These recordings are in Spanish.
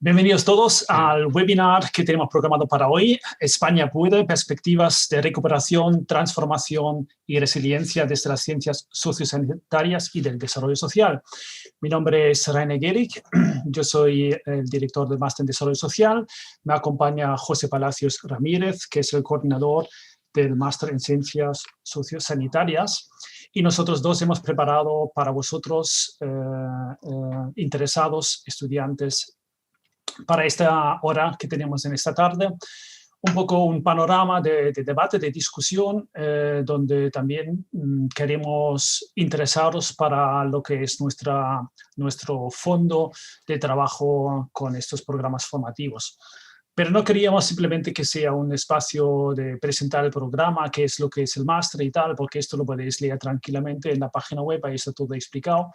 Bienvenidos todos al webinar que tenemos programado para hoy. España puede, perspectivas de recuperación, transformación y resiliencia desde las ciencias sociosanitarias y del desarrollo social. Mi nombre es Rainer Gehrig, yo soy el director del Máster en Desarrollo Social. Me acompaña José Palacios Ramírez, que es el coordinador del Máster en Ciencias Sociosanitarias. Y nosotros dos hemos preparado para vosotros, interesados, estudiantes, para esta hora que tenemos en esta tarde, un poco un panorama de debate, de discusión, donde también queremos interesaros para lo que es nuestro fondo de trabajo con estos programas formativos. Pero no queríamos simplemente que sea un espacio de presentar el programa, qué es lo que es el máster y tal, porque esto lo podéis leer tranquilamente en la página web, ahí está todo explicado,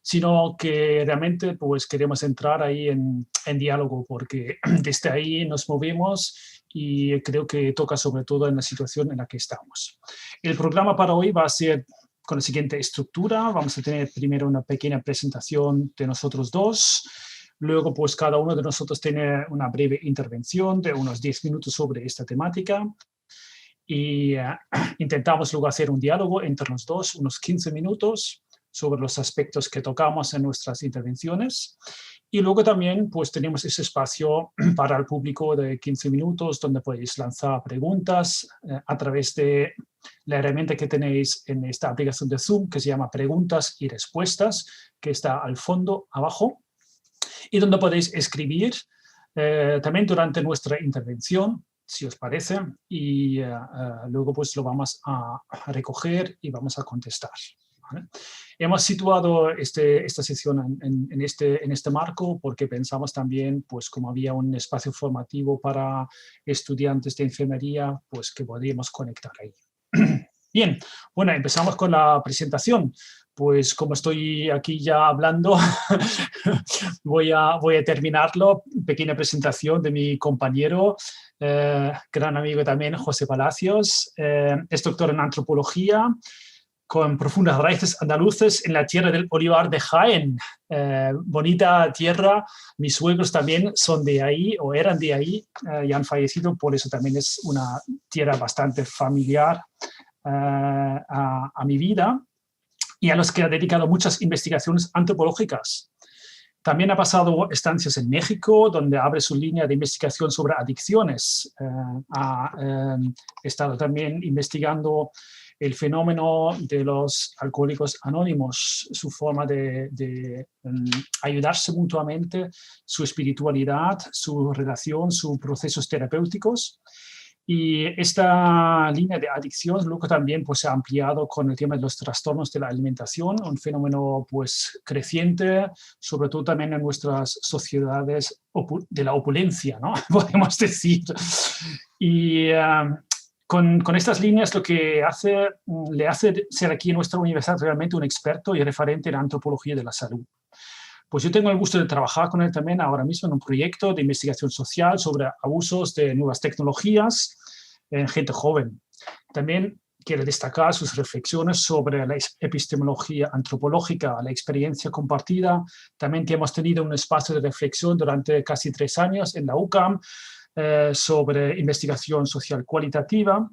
sino que realmente pues queremos entrar ahí en diálogo, porque desde ahí nos movemos y creo que toca sobre todo en la situación en la que estamos. El programa para hoy va a ser con la siguiente estructura. Vamos a tener primero una pequeña presentación de nosotros dos. Luego, pues cada uno de nosotros tiene una breve intervención de unos 10 minutos sobre esta temática. Y intentamos luego hacer un diálogo entre los dos, unos 15 minutos, sobre los aspectos que tocamos en nuestras intervenciones. Y luego también pues tenemos ese espacio para el público de 15 minutos donde podéis lanzar preguntas a través de la herramienta que tenéis en esta aplicación de Zoom, que se llama Preguntas y Respuestas, que está al fondo abajo, y donde podéis escribir también durante nuestra intervención, si os parece, y luego pues lo vamos a recoger y vamos a contestar. ¿Vale? Hemos situado esta sesión en este marco porque pensamos también, pues como había un espacio formativo para estudiantes de enfermería, pues que podíamos conectar ahí. Bien, bueno, empezamos con la presentación. Pues como estoy aquí ya hablando, voy a terminarlo. Pequeña presentación de mi compañero, gran amigo también, José Palacios. Es doctor en antropología, con profundas raíces andaluces en la tierra del olivar de Jaén. Bonita tierra, mis suegros también son de ahí o eran de ahí y han fallecido, por eso también es una tierra bastante familiar a mi vida y a los que ha dedicado muchas investigaciones antropológicas. También ha pasado estancias en México, donde abre su línea de investigación sobre adicciones. Ha estado también investigando el fenómeno de los alcohólicos anónimos, su forma de ayudarse mutuamente, su espiritualidad, su relación, sus procesos terapéuticos. Y esta línea de adicción luego también pues, se ha ampliado con el tema de los trastornos de la alimentación, un fenómeno pues, creciente, sobre todo también en nuestras sociedades de la opulencia, ¿no? Podemos decir. Y con estas líneas lo que le hace ser aquí en nuestra universidad realmente un experto y referente en antropología de la salud. Pues yo tengo el gusto de trabajar con él también ahora mismo en un proyecto de investigación social sobre abusos de nuevas tecnologías en gente joven. También quiero destacar sus reflexiones sobre la epistemología antropológica, la experiencia compartida. También que hemos tenido un espacio de reflexión durante casi 3 años en la UCAM sobre investigación social cualitativa,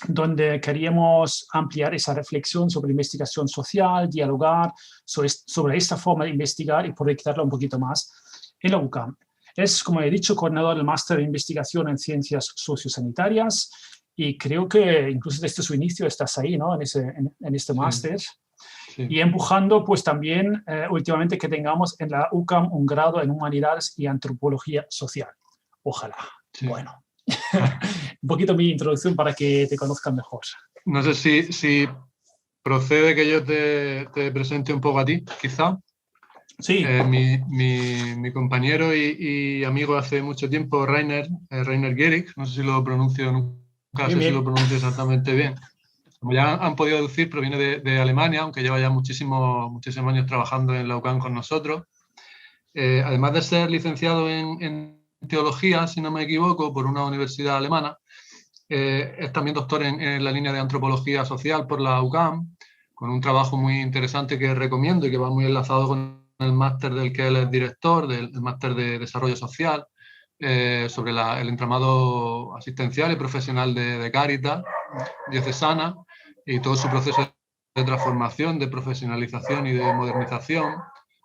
donde queríamos ampliar esa reflexión sobre investigación social, dialogar sobre esta forma de investigar y proyectarla un poquito más en la UCAM. Es, como he dicho, coordinador del máster de investigación en ciencias sociosanitarias y creo que incluso desde su inicio estás ahí, ¿no? en este máster. Sí. Y empujando pues también últimamente que tengamos en la UCAM un grado en humanidades y antropología social. Ojalá. Sí. Bueno. Un poquito mi introducción para que te conozcan mejor. No sé si procede que yo te presente un poco a ti, quizá. Sí. Mi compañero y amigo hace mucho tiempo, Rainer Gehrig, no sé si lo pronuncio, nunca sé si lo pronuncio exactamente bien. Como ya han podido deducir, proviene de Alemania, aunque lleva ya muchísimos años trabajando en la UCAM con nosotros. Además de ser licenciado en teología, si no me equivoco, por una universidad alemana, es también doctor en la línea de antropología social por la UCAM, con un trabajo muy interesante que recomiendo y que va muy enlazado con el máster del que él es director, del máster de Desarrollo Social, sobre el entramado asistencial y profesional de Cáritas diocesana y todo su proceso de transformación, de profesionalización y de modernización.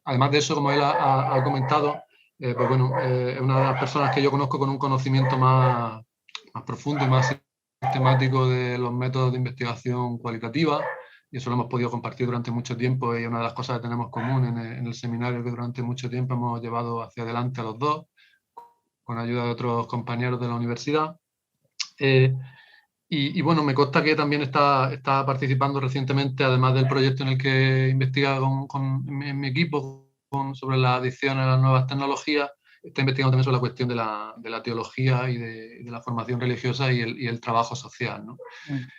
Además de eso, como él ha comentado, pues bueno, es una de las personas que yo conozco con un conocimiento más profundo y más sistemático de los métodos de investigación cualitativa, y eso lo hemos podido compartir durante mucho tiempo, y es una de las cosas que tenemos común en el seminario que durante mucho tiempo hemos llevado hacia adelante a los dos, con ayuda de otros compañeros de la universidad. Y bueno, me consta que también está participando recientemente, además del proyecto en el que investiga en mi equipo sobre la adicción a las nuevas tecnologías, está investigando también sobre la cuestión de la teología y de la formación religiosa y el trabajo social, ¿no?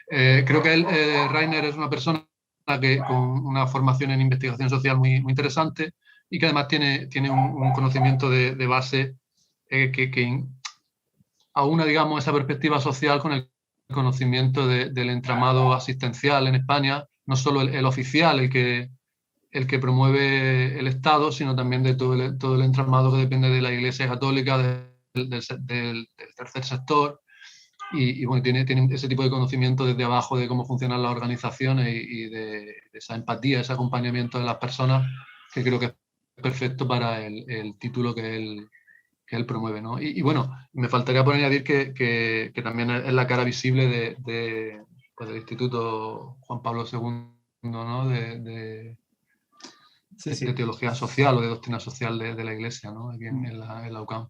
Creo que Rainer es una persona con una formación en investigación social muy, muy interesante y que además tiene un conocimiento de base que aúna, digamos, esa perspectiva social con el conocimiento del entramado asistencial en España, no solo el oficial, el que promueve el Estado, sino también de todo el entramado que depende de la Iglesia Católica, del tercer sector, y bueno, tiene ese tipo de conocimiento desde abajo de cómo funcionan las organizaciones y de esa empatía, ese acompañamiento de las personas, que creo que es perfecto para el título que él promueve, ¿no? Y bueno, me faltaría por añadir que también es la cara visible pues del Instituto Juan Pablo II, ¿no? De teología social o de doctrina social de la Iglesia, ¿no? Aquí en la UCAM.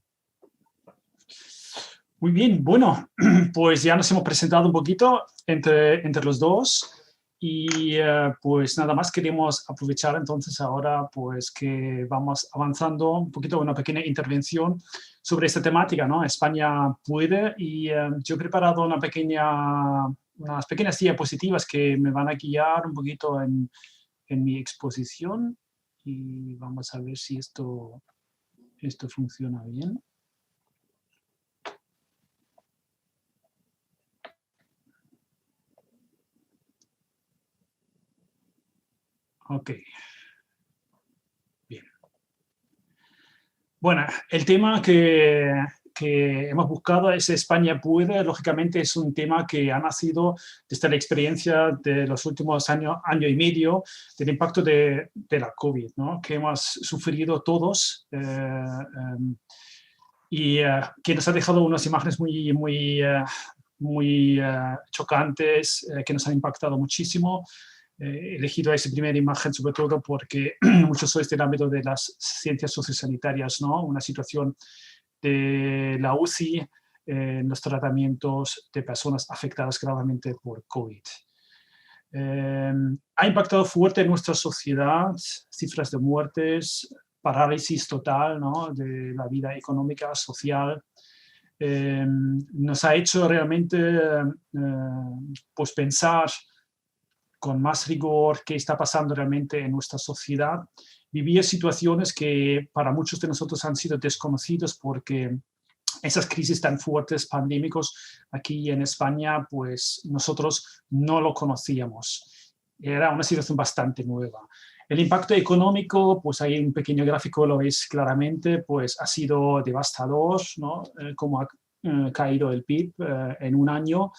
Muy bien, bueno, pues ya nos hemos presentado un poquito entre los dos y pues nada más queremos aprovechar entonces ahora pues que vamos avanzando un poquito, una pequeña intervención sobre esta temática, ¿no? España puede, y yo he preparado unas pequeñas diapositivas que me van a guiar un poquito en mi exposición, y vamos a ver si esto funciona bien. Ok. Bien. Bueno, el tema que hemos buscado es España puede. Lógicamente es un tema que ha nacido desde la experiencia de los últimos año y medio del impacto de la COVID, ¿no? Que hemos sufrido todos y que nos ha dejado unas imágenes muy chocantes, que nos han impactado muchísimo. He elegido esa primera imagen sobre todo porque muchos sois del ámbito de las ciencias sociosanitarias, ¿no? Una situación de la UCI en los tratamientos de personas afectadas gravemente por COVID. Ha impactado fuerte en nuestra sociedad, cifras de muertes, parálisis total, ¿no? De la vida económica, social. Nos ha hecho realmente pues pensar con más rigor qué está pasando realmente en nuestra sociedad. Vivir situaciones que para muchos de nosotros han sido desconocidas porque esas crisis tan fuertes pandémicos aquí en España, pues nosotros no lo conocíamos. Era una situación bastante nueva. El impacto económico, pues hay un pequeño gráfico, lo veis claramente, pues ha sido devastador, ¿no? Cómo ha caído el PIB en un año,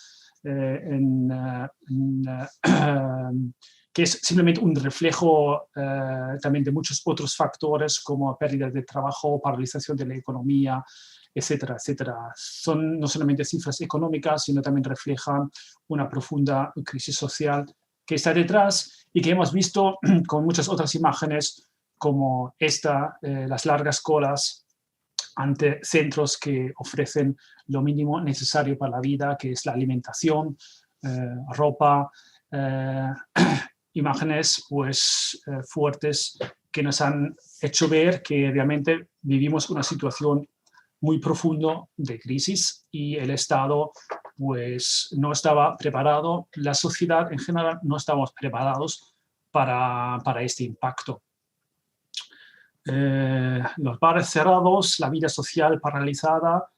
que es simplemente un reflejo también de muchos otros factores como pérdida de trabajo, paralización de la economía, etcétera, etcétera. Son no solamente cifras económicas, sino también reflejan una profunda crisis social que está detrás y que hemos visto con muchas otras imágenes como esta, las largas colas ante centros que ofrecen lo mínimo necesario para la vida, que es la alimentación, ropa, imágenes pues fuertes que nos han hecho ver que realmente vivimos una situación muy profunda de crisis y el Estado pues no estaba preparado, la sociedad en general no estábamos preparados para este impacto. Los bares cerrados, la vida social paralizada,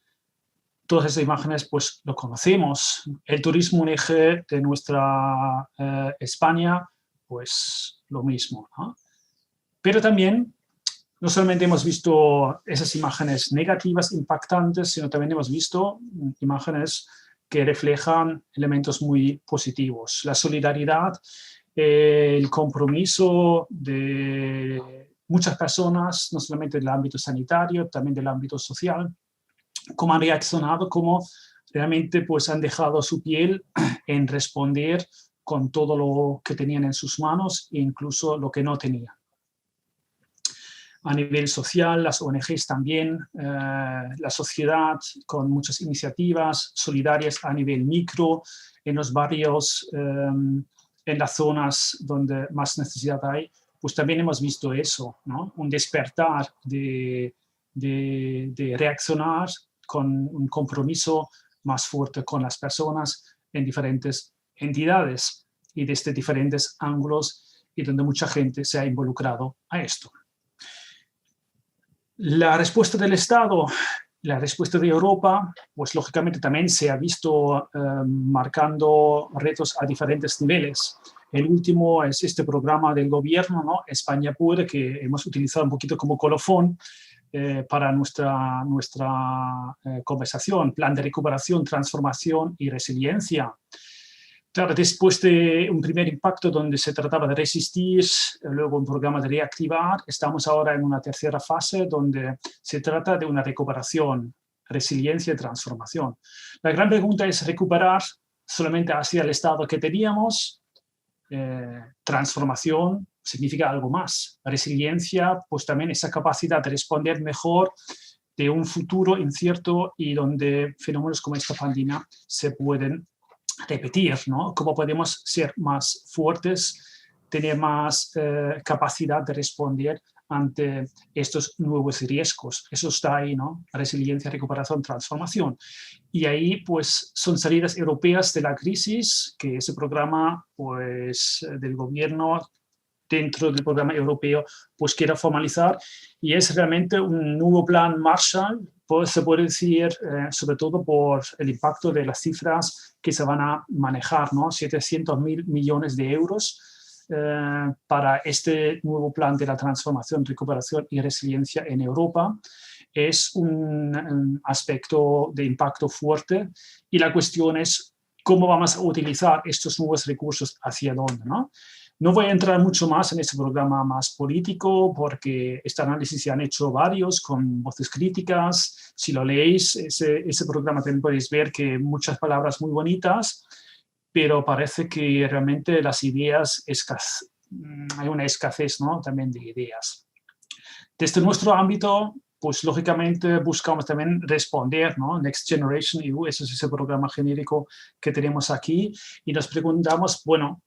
todas esas imágenes pues lo conocemos. El turismo un eje de nuestra España, pues lo mismo, ¿no? Pero también no solamente hemos visto esas imágenes negativas, impactantes, sino también hemos visto imágenes que reflejan elementos muy positivos. La solidaridad, el compromiso de muchas personas, no solamente del ámbito sanitario, también del ámbito social, cómo han reaccionado, cómo realmente pues, han dejado su piel en responder con todo lo que tenían en sus manos e incluso lo que no tenían. A nivel social, las ONGs también, la sociedad con muchas iniciativas solidarias a nivel micro, en los barrios, en las zonas donde más necesidad hay, pues también hemos visto eso, ¿no? Un despertar de reaccionar con un compromiso más fuerte con las personas en diferentes entidades y desde diferentes ángulos y donde mucha gente se ha involucrado a esto. La respuesta del Estado, la respuesta de Europa, pues lógicamente también se ha visto marcando retos a diferentes niveles. El último es este programa del gobierno, ¿no? España Puede, que hemos utilizado un poquito como colofón para nuestra conversación, plan de recuperación, transformación y resiliencia. Claro, después de un primer impacto donde se trataba de resistir, luego un programa de reactivar, estamos ahora en una tercera fase donde se trata de una recuperación, resiliencia y transformación. La gran pregunta es recuperar solamente hacia el estado que teníamos. Transformación significa algo más. Resiliencia, pues también esa capacidad de responder mejor de un futuro incierto y donde fenómenos como esta pandemia se pueden repetir, ¿no? Cómo podemos ser más fuertes, tener más capacidad de responder ante estos nuevos riesgos. Eso está ahí, ¿no? Resiliencia, recuperación, transformación. Y ahí, pues, son salidas europeas de la crisis, que ese programa, pues, del gobierno dentro del programa europeo, pues, quiera formalizar. Y es realmente un nuevo plan Marshall, pues, se puede decir, sobre todo por el impacto de las cifras que se van a manejar, ¿no? 700.000 millones de euros para este nuevo plan de la transformación, recuperación y resiliencia en Europa. Es un aspecto de impacto fuerte y la cuestión es cómo vamos a utilizar estos nuevos recursos, hacia dónde, ¿no? No voy a entrar mucho más en este programa más político porque este análisis se han hecho varios con voces críticas. Si lo leéis, ese programa también podéis ver que muchas palabras muy bonitas, pero parece que realmente las ideas, hay una escasez, ¿no? También de ideas. Desde nuestro ámbito, pues lógicamente buscamos también responder, ¿no? Next Generation EU, ese es ese programa genérico que tenemos aquí, y nos preguntamos, bueno,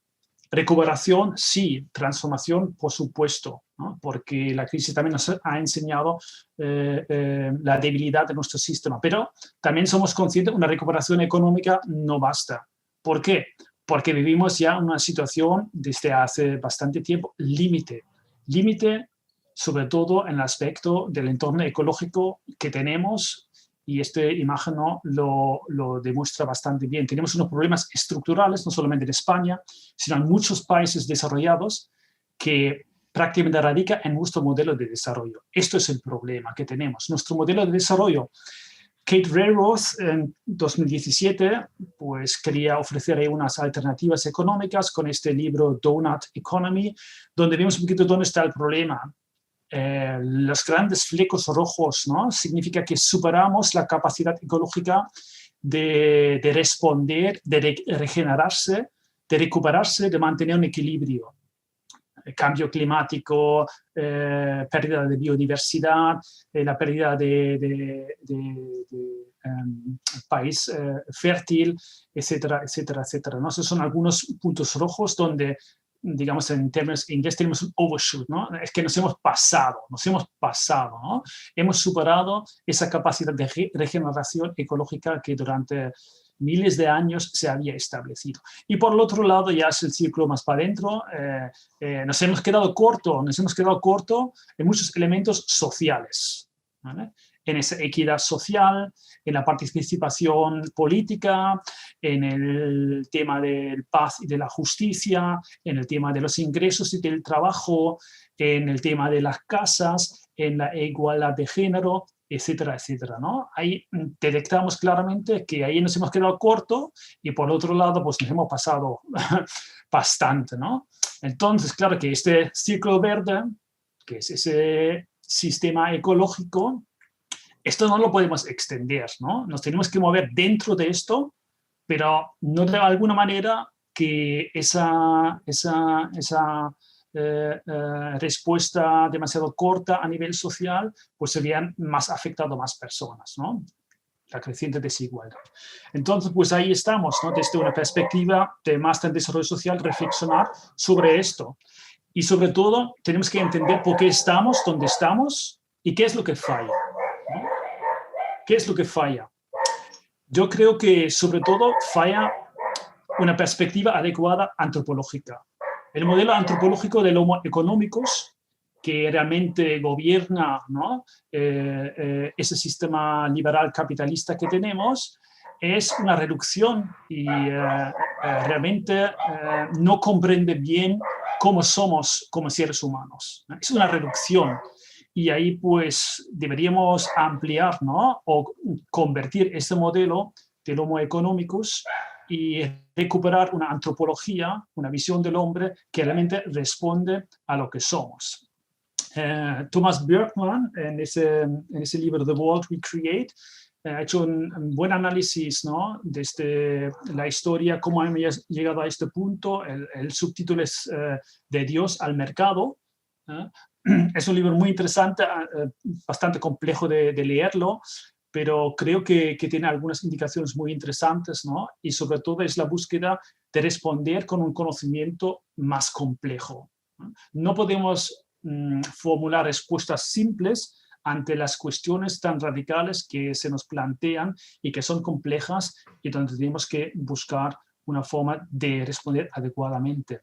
recuperación, sí. Transformación, por supuesto, ¿no? Porque la crisis también nos ha enseñado la debilidad de nuestro sistema. Pero también somos conscientes que una recuperación económica no basta. ¿Por qué? Porque vivimos ya una situación desde hace bastante tiempo límite. Límite, sobre todo en el aspecto del entorno ecológico que tenemos. Y esta imagen, ¿no? lo demuestra bastante bien. Tenemos unos problemas estructurales, no solamente en España, sino en muchos países desarrollados que prácticamente radica en nuestro modelo de desarrollo. Esto es el problema que tenemos. Nuestro modelo de desarrollo, Kate Raworth en 2017 pues, quería ofrecer ahí unas alternativas económicas con este libro Donut Economy, donde vemos un poquito dónde está el problema. Los grandes flecos rojos, ¿no? Significa que superamos la capacidad ecológica de responder, de regenerarse, de recuperarse, de mantener un equilibrio. Cambio climático, pérdida de biodiversidad, la pérdida de país fértil, etcétera, etcétera, etcétera, ¿no? Esos son algunos puntos rojos donde, digamos, en términos inglés tenemos un overshoot, ¿no? Es que nos hemos pasado, ¿no? Hemos superado esa capacidad de regeneración ecológica que durante miles de años se había establecido. Y por el otro lado, ya es el círculo más para adentro, nos hemos quedado corto en muchos elementos sociales, ¿vale? En esa equidad social, en la participación política, en el tema del paz y de la justicia, en el tema de los ingresos y del trabajo, en el tema de las casas, en la igualdad de género, etcétera, etcétera, ¿no? Ahí detectamos claramente que ahí nos hemos quedado corto y por otro lado, pues nos hemos pasado bastante, ¿no? Entonces, claro que este círculo verde, que es ese sistema ecológico, esto no lo podemos extender, ¿no? Nos tenemos que mover dentro de esto, pero no de alguna manera que esa respuesta demasiado corta a nivel social, pues se vean más afectado a más personas, ¿no? La creciente desigualdad. Entonces, pues ahí estamos, ¿no? Desde una perspectiva de máster en desarrollo social, reflexionar sobre esto. Y sobre todo, tenemos que entender por qué estamos donde estamos y qué es lo que falla, ¿no? ¿Qué es lo que falla? Yo creo que, sobre todo, falla una perspectiva adecuada antropológica. El modelo antropológico del Homo economicus, que realmente gobierna, ¿no? Ese sistema liberal capitalista que tenemos, es una reducción y realmente no comprende bien cómo somos como seres humanos. Es una reducción. Y ahí pues deberíamos ampliar, ¿no? O convertir ese modelo del Homo economicus y recuperar una antropología, una visión del hombre que realmente responde a lo que somos. Thomas Björkman, en ese libro The World We Create, ha hecho un buen análisis, ¿no? Desde la historia, cómo hemos llegado a este punto. El subtítulo es De Dios al mercado. Es un libro muy interesante, bastante complejo de leerlo, pero creo que tiene algunas indicaciones muy interesantes, ¿no? Y sobre todo es la búsqueda de responder con un conocimiento más complejo. No podemos formular respuestas simples ante las cuestiones tan radicales que se nos plantean y que son complejas y donde tenemos que buscar una forma de responder adecuadamente.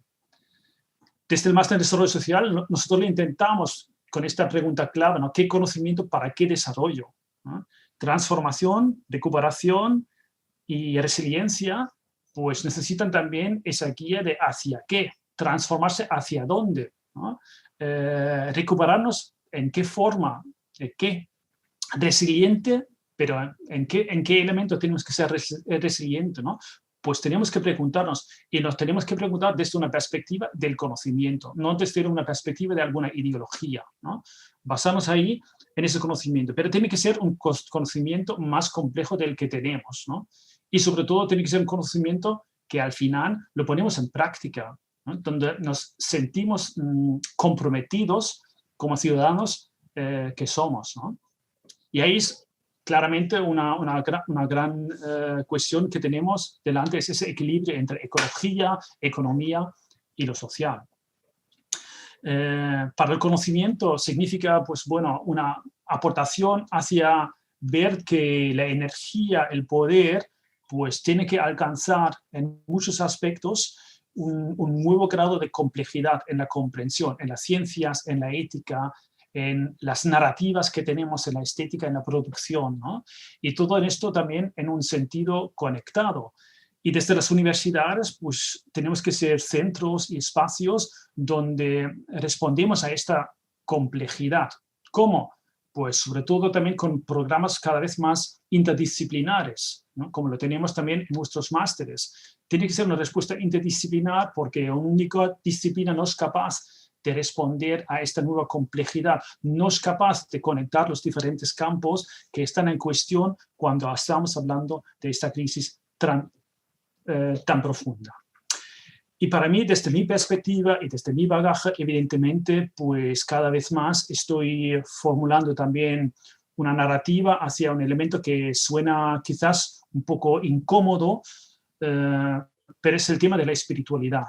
Desde el máster en desarrollo social, nosotros le intentamos con esta pregunta clave, ¿no? ¿Qué conocimiento para qué desarrollo? ¿No? Transformación, recuperación y resiliencia, pues necesitan también esa guía de hacia qué, transformarse hacia dónde, ¿no? Recuperarnos en qué forma, qué, resiliente, pero en qué elemento tenemos que ser resiliente, ¿no? Pues tenemos que preguntarnos, y nos tenemos que preguntar desde una perspectiva del conocimiento, no desde una perspectiva de alguna ideología, ¿no? Basarnos ahí en ese conocimiento, pero tiene que ser un conocimiento más complejo del que tenemos, ¿no? Y sobre todo tiene que ser un conocimiento que al final lo ponemos en práctica, ¿no? Donde nos sentimos comprometidos como ciudadanos que somos, ¿no? Y ahí es claramente una gran cuestión que tenemos delante, es ese equilibrio entre ecología, economía y lo social. Para el conocimiento significa, pues bueno, una aportación hacia ver que la energía, el poder, pues tiene que alcanzar en muchos aspectos un nuevo grado de complejidad en la comprensión, en las ciencias, en la ética, en las narrativas que tenemos, en la estética, en la producción, ¿no? Y todo esto también en un sentido conectado. Y desde las universidades, pues tenemos que ser centros y espacios donde respondemos a esta complejidad. ¿Cómo? Pues sobre todo también con programas cada vez más interdisciplinares, ¿no? Como lo tenemos también en nuestros másteres. Tiene que ser una respuesta interdisciplinar porque una única disciplina no es capaz de responder a esta nueva complejidad, no es capaz de conectar los diferentes campos que están en cuestión cuando estamos hablando de esta crisis tan profunda. Y para mí, desde mi perspectiva y desde mi bagaje, evidentemente, pues cada vez más estoy formulando también una narrativa hacia un elemento que suena quizás un poco incómodo, pero es el tema de la espiritualidad.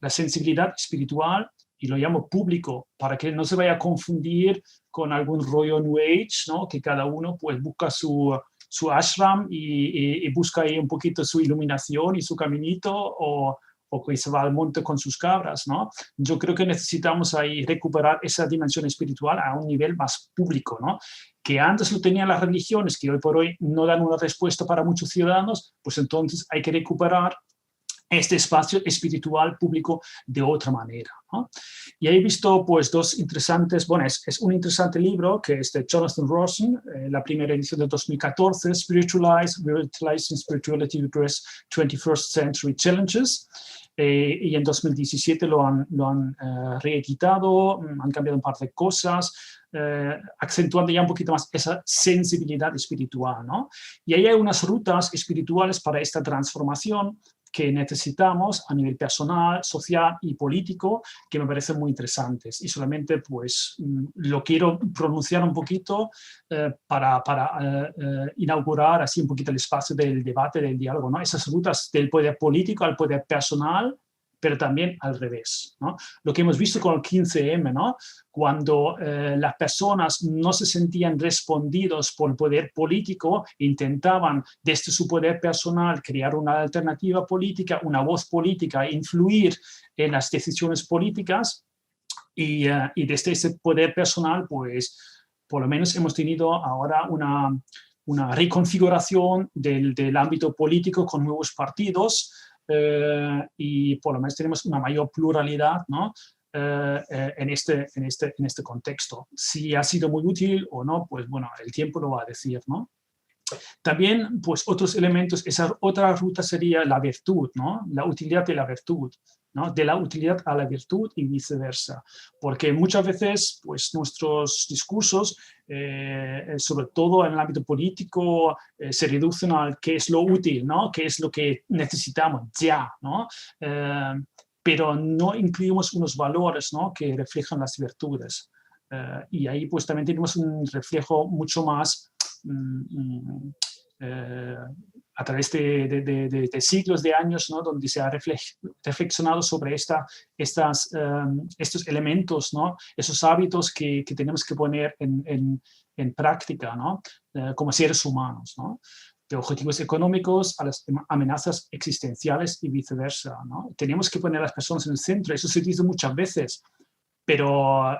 La sensibilidad espiritual, y lo llamo público, para que no se vaya a confundir con algún rollo New Age, ¿no? Que cada uno pues busca su ashram y busca ahí un poquito su iluminación y su caminito, o que se va al monte con sus cabras, ¿no? Yo creo que necesitamos ahí recuperar esa dimensión espiritual a un nivel más público, ¿no? Que antes lo tenían las religiones, que hoy por hoy no dan una respuesta para muchos ciudadanos, pues entonces hay que recuperar este espacio espiritual público de otra manera, ¿no? Y he visto pues dos interesantes, bueno, es un interesante libro que es de Jonathan Rosen, la primera edición de 2014, Revitalizing Spirituality to Address 21st Century Challenges, y en 2017 lo han reeditado, han cambiado un par de cosas, acentuando ya un poquito más esa sensibilidad espiritual, ¿no? Y ahí hay unas rutas espirituales para esta transformación que necesitamos a nivel personal, social y político, que me parecen muy interesantes. Y solamente pues lo quiero pronunciar un poquito para inaugurar así un poquito el espacio del debate, del diálogo, ¿no? Esas rutas del poder político al poder personal, pero también al revés, ¿no? Lo que hemos visto con el 15M, ¿no? Cuando las personas no se sentían respondidos por el poder político, intentaban desde su poder personal crear una alternativa política, una voz política, influir en las decisiones políticas y desde ese poder personal, pues por lo menos hemos tenido ahora una reconfiguración del ámbito político con nuevos partidos, y por lo menos tenemos una mayor pluralidad, ¿no? En este contexto. Si ha sido muy útil o no, pues bueno, el tiempo lo va a decir, ¿no? También, pues otros elementos, esa otra ruta sería la virtud, ¿no? La utilidad de la virtud, ¿no? De la utilidad a la virtud y viceversa. Porque muchas veces, pues nuestros discursos, sobre todo en el ámbito político, se reducen al qué es lo útil, ¿no? Qué es lo que necesitamos ya, ¿no? Pero no incluimos unos valores, ¿no? Que reflejan las virtudes. Y ahí pues también tenemos un reflejo mucho más a través de siglos de años, ¿no? Donde se ha reflexionado sobre estos elementos, ¿no? Esos hábitos que tenemos que poner en práctica, ¿no? Como seres humanos, ¿no? De objetivos económicos a las amenazas existenciales y viceversa, ¿no? Tenemos que poner a las personas en el centro, eso se dice muchas veces, pero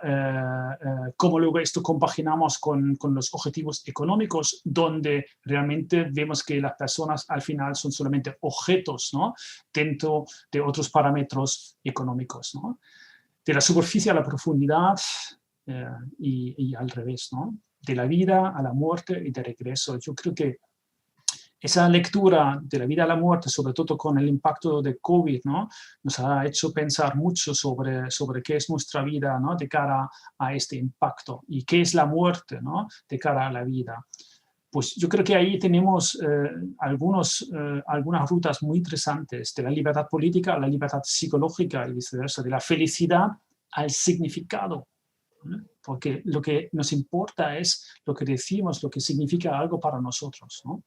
cómo luego esto compaginamos con los objetivos económicos, donde realmente vemos que las personas al final son solamente objetos, ¿no? Dentro de otros parámetros económicos, ¿no? De la superficie a la profundidad y al revés, ¿no? De la vida a la muerte y de regreso. Yo creo que esa lectura de la vida a la muerte, sobre todo con el impacto de COVID, ¿no? Nos ha hecho pensar mucho sobre qué es nuestra vida, ¿no? De cara a este impacto y qué es la muerte, ¿no? De cara a la vida. Pues yo creo que ahí tenemos algunas rutas muy interesantes, de la libertad política a la libertad psicológica y viceversa, de la felicidad al significado, ¿no? Porque lo que nos importa es lo que decimos, lo que significa algo para nosotros, ¿no?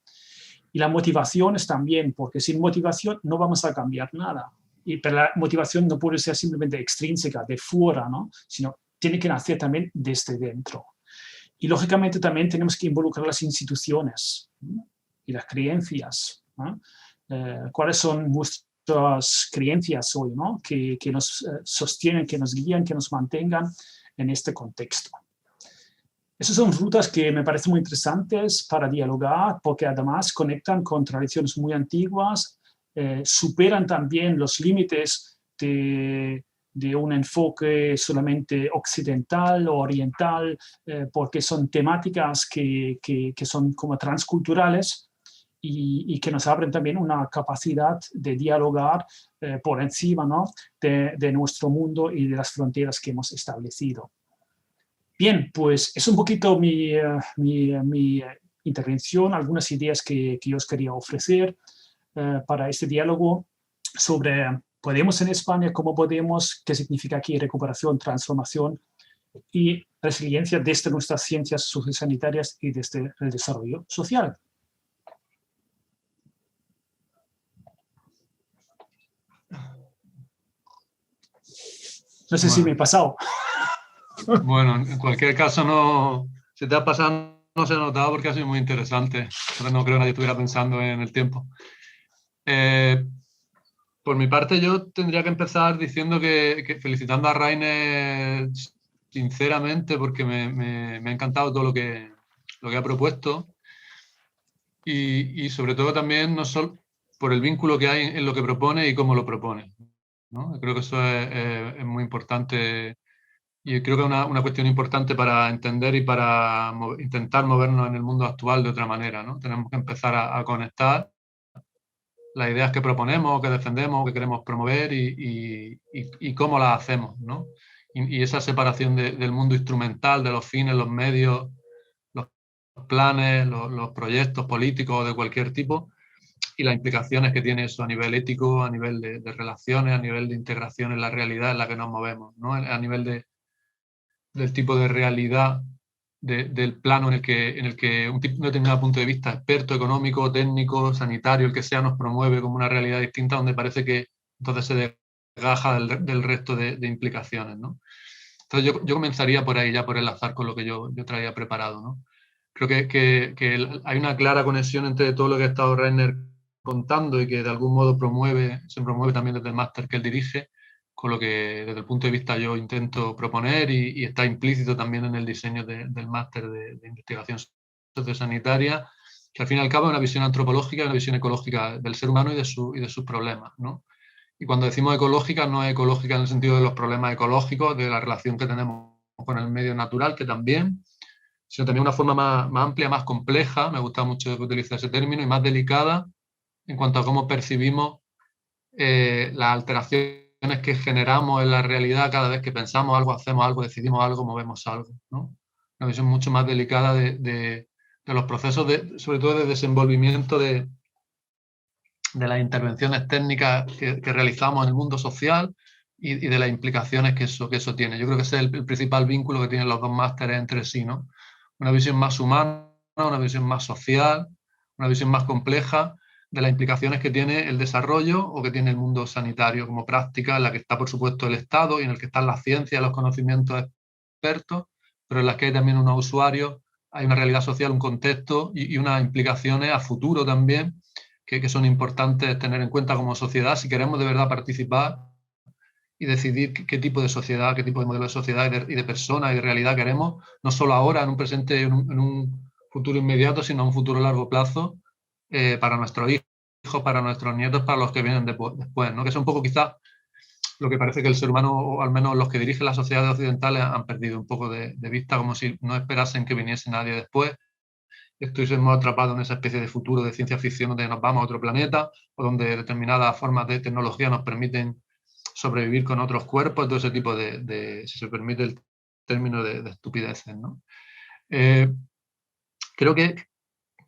Y la motivación es también, porque sin motivación no vamos a cambiar nada. Pero la motivación no puede ser simplemente extrínseca, de fuera, ¿no? Sino tiene que nacer también desde dentro. Y lógicamente también tenemos que involucrar las instituciones, ¿no? Y las creencias, ¿no? ¿Cuáles son nuestras creencias hoy, ¿no? Que nos sostienen, que nos guían, que nos mantengan en este contexto? Esas son rutas que me parecen muy interesantes para dialogar, porque además conectan con tradiciones muy antiguas, superan también los límites de un enfoque solamente occidental o oriental, porque son temáticas que son como transculturales y que nos abren también una capacidad de dialogar por encima, ¿no? de nuestro mundo y de las fronteras que hemos establecido. Bien, pues es un poquito mi intervención, algunas ideas que yo os quería ofrecer para este diálogo sobre Podemos en España, cómo podemos, qué significa aquí recuperación, transformación y resiliencia desde nuestras ciencias sociosanitarias y desde el desarrollo social. No sé si me he pasado. Bueno, en cualquier caso, no, si te ha pasado, no se ha notado porque ha sido muy interesante. Pero no creo que nadie estuviera pensando en el tiempo. Por mi parte, yo tendría que empezar diciendo que felicitando a Rainer sinceramente, porque me ha encantado todo lo que ha propuesto. Y sobre todo también, no solo por el vínculo que hay en lo que propone y cómo lo propone, ¿no? Creo que eso es muy importante y creo que es una cuestión importante para entender y para intentar movernos en el mundo actual de otra manera, ¿no? Tenemos que empezar a conectar las ideas que proponemos, que defendemos, que queremos promover y cómo las hacemos, ¿no? Y esa separación del mundo instrumental, de los fines, los medios, los planes, los proyectos políticos de cualquier tipo y las implicaciones que tiene eso a nivel ético, a nivel de relaciones, a nivel de integración en la realidad en la que nos movemos, ¿no? A nivel del tipo de realidad del plano en el que un determinado punto de vista experto, económico, técnico, sanitario, el que sea, nos promueve como una realidad distinta donde parece que entonces se desgaja del resto de implicaciones, ¿no? Entonces yo comenzaría por ahí, ya por enlazar con lo que yo traía preparado, ¿no? Creo que hay una clara conexión entre todo lo que ha estado Rainer contando y que de algún modo se promueve también desde el máster que él dirige, con lo que desde el punto de vista yo intento proponer y está implícito también en el diseño del máster de investigación sociosanitaria, que al fin y al cabo es una visión antropológica y una visión ecológica del ser humano y de sus problemas, ¿no? Y cuando decimos ecológica, no es ecológica en el sentido de los problemas ecológicos, de la relación que tenemos con el medio natural, que también, sino también una forma más amplia, más compleja, me gusta mucho utilizar ese término, y más delicada en cuanto a cómo percibimos las alteraciones que generamos en la realidad cada vez que pensamos algo, hacemos algo, decidimos algo, movemos algo, ¿no? Una visión mucho más delicada de los procesos, sobre todo de desenvolvimiento de las intervenciones técnicas que realizamos en el mundo social y de las implicaciones que eso tiene. Yo creo que ese es el principal vínculo que tienen los dos másteres entre sí, ¿no? Una visión más humana, una visión más social, una visión más compleja de las implicaciones que tiene el desarrollo o que tiene el mundo sanitario como práctica, en la que está, por supuesto, el Estado y en el que están las ciencias, los conocimientos expertos, pero en las que hay también unos usuarios, hay una realidad social, un contexto y unas implicaciones a futuro también que son importantes tener en cuenta como sociedad si queremos de verdad participar y decidir qué tipo de sociedad, qué tipo de modelo de sociedad y de persona y de realidad queremos, no solo ahora, en un presente, en un futuro inmediato, sino en un futuro a largo plazo para nuestros hijos, para nuestros nietos, para los que vienen después, ¿no? Que es un poco quizás lo que parece que el ser humano, o al menos los que dirigen las sociedades occidentales, han perdido un poco de vista, como si no esperasen que viniese nadie después. Estuviésemos atrapados en esa especie de futuro de ciencia ficción donde nos vamos a otro planeta o donde determinadas formas de tecnología nos permiten sobrevivir con otros cuerpos, todo ese tipo si se permite el término, de estupideces, ¿no? Creo que,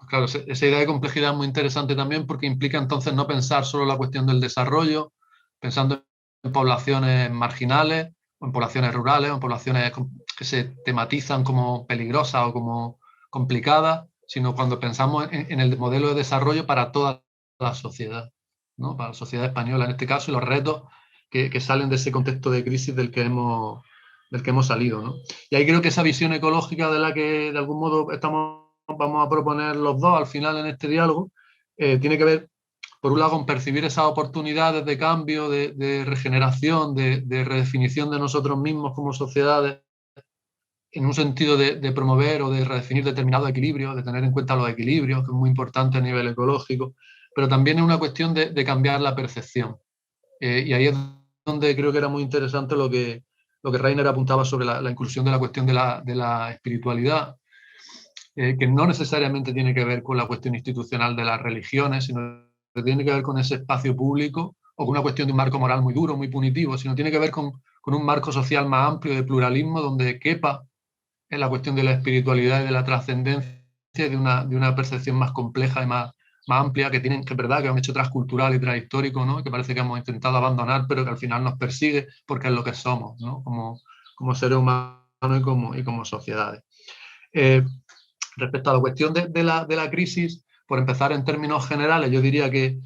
claro, esa idea de complejidad es muy interesante también porque implica entonces no pensar solo la cuestión del desarrollo, pensando en poblaciones marginales, o en poblaciones rurales, o en poblaciones que se tematizan como peligrosas o como complicadas, sino cuando pensamos en el modelo de desarrollo para toda la sociedad, ¿no? Para la sociedad española en este caso, y los retos que salen de ese contexto de crisis del que hemos salido, ¿no? Y ahí creo que esa visión ecológica de la que de algún modo vamos a proponer los dos al final en este diálogo, tiene que ver, por un lado, con percibir esas oportunidades de cambio, de regeneración, de redefinición de nosotros mismos como sociedades, en un sentido de promover o de redefinir determinados equilibrios, de tener en cuenta los equilibrios, que es muy importante a nivel ecológico, pero también es una cuestión de cambiar la percepción. Y ahí es donde creo que era muy interesante lo que Rainer apuntaba sobre la inclusión de la cuestión de la espiritualidad, que no necesariamente tiene que ver con la cuestión institucional de las religiones, sino que tiene que ver con ese espacio público o con una cuestión de un marco moral muy duro, muy punitivo, sino tiene que ver con un marco social más amplio de pluralismo donde quepa en la cuestión de la espiritualidad y de la trascendencia de una percepción más compleja y más amplia que es verdad que es un hecho transcultural y transhistórico, ¿no? Que parece que hemos intentado abandonar, pero que al final nos persigue porque es lo que somos, ¿no? Como seres humanos y como sociedades. Respecto a la cuestión de la crisis, por empezar en términos generales, yo diría que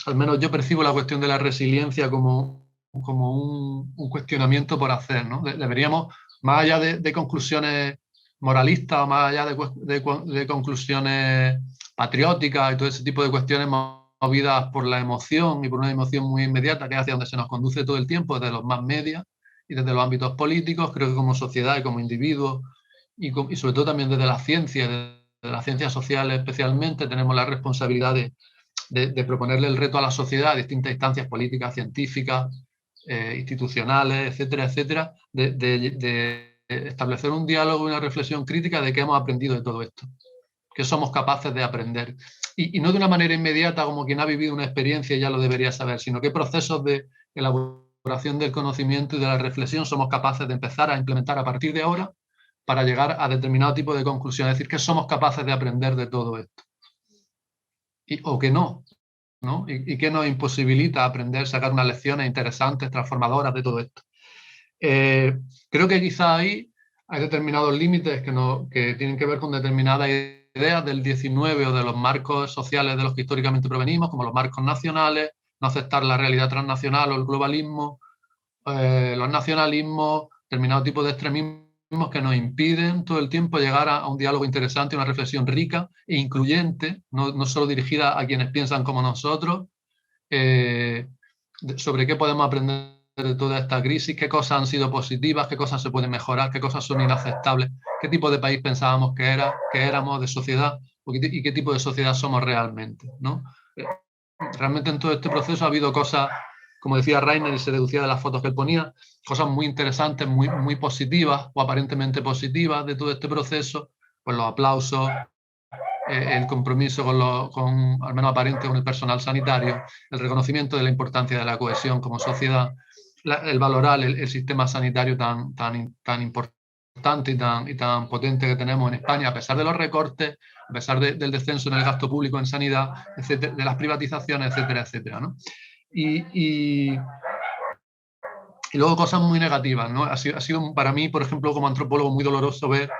al menos yo percibo la cuestión de la resiliencia como un cuestionamiento por hacer, ¿no? Deberíamos, más allá de conclusiones moralistas o más allá de conclusiones patrióticas y todo ese tipo de cuestiones movidas por la emoción y por una emoción muy inmediata, que es hacia donde se nos conduce todo el tiempo, desde los más medios y desde los ámbitos políticos, creo que como sociedad y como individuos y sobre todo también desde las ciencias sociales especialmente, tenemos la responsabilidad de de proponerle el reto a la sociedad, a distintas instancias políticas, científicas, institucionales, etcétera, etcétera, de establecer un diálogo y una reflexión crítica de qué hemos aprendido de todo esto, qué somos capaces de aprender. Y no de una manera inmediata como quien ha vivido una experiencia y ya lo debería saber, sino qué procesos de elaboración del conocimiento y de la reflexión somos capaces de empezar a implementar a partir de ahora para llegar a determinado tipo de conclusión, es decir, que somos capaces de aprender de todo esto. O que no, ¿no? Y que nos imposibilita aprender, sacar unas lecciones interesantes, transformadoras de todo esto. Creo que quizá ahí hay determinados límites que tienen que ver con determinadas ideas del 19 o de los marcos sociales de los que históricamente provenimos, como los marcos nacionales, no aceptar la realidad transnacional o el globalismo, los nacionalismos, determinados tipos de extremismos que nos impiden todo el tiempo llegar a un diálogo interesante, una reflexión rica e incluyente, no solo dirigida a quienes piensan como nosotros, sobre qué podemos aprender de toda esta crisis, qué cosas han sido positivas, qué cosas se pueden mejorar, qué cosas son inaceptables, qué tipo de país pensábamos que éramos, de sociedad, y qué tipo de sociedad somos realmente, ¿no? Realmente en todo este proceso ha habido cosas, como decía Rainer y se deducía de las fotos que él ponía, cosas muy interesantes, muy positivas o aparentemente positivas de todo este proceso, pues los aplausos, el compromiso al menos aparente, con el personal sanitario, el reconocimiento de la importancia de la cohesión como sociedad, el valorar el sistema sanitario tan importante y tan potente que tenemos en España, a pesar de los recortes, a pesar del descenso en el gasto público en sanidad, etcétera, de las privatizaciones, etcétera, etcétera, ¿no? Y luego cosas muy negativas, ¿no? Ha sido para mí, por ejemplo, como antropólogo, muy doloroso ver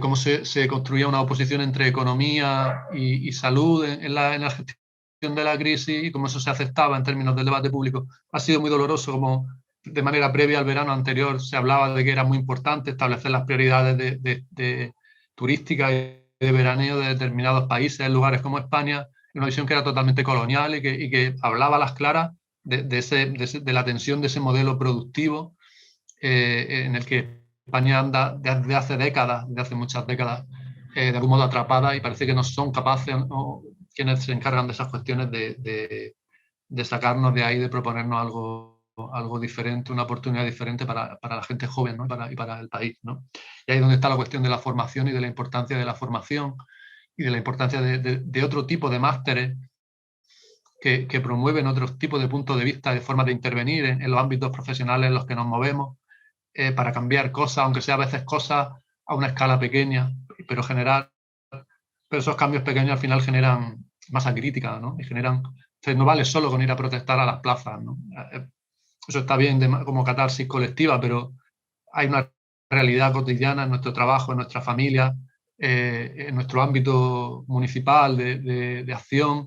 cómo se construía una oposición entre economía y salud en la gestión de la crisis y cómo eso se aceptaba en términos del debate público. Ha sido muy doloroso como de manera previa al verano anterior se hablaba de que era muy importante establecer las prioridades de turísticas y de veraneo de determinados países, en lugares como España, una visión que era totalmente colonial y que hablaba a las claras de la tensión de ese modelo productivo en el que España anda desde hace décadas, desde hace muchas décadas, de algún modo atrapada y parece que no son capaces, o quienes se encargan de esas cuestiones, de sacarnos de ahí, de proponernos algo diferente, una oportunidad diferente para la gente joven, ¿no? y para el país, ¿no? Y ahí es donde está la cuestión de la formación y de la importancia de la formación y de la importancia de otro tipo de másteres que promueven otros tipos de puntos de vista, de formas de intervenir en los ámbitos profesionales en los que nos movemos, para cambiar cosas, aunque sea a veces cosas a una escala pequeña, pero esos cambios pequeños al final generan masa crítica, ¿no? Y entonces no vale solo con ir a protestar a las plazas, ¿no? Eso está bien como catarsis colectiva, pero hay una realidad cotidiana en nuestro trabajo, en nuestra familia, en nuestro ámbito municipal de acción,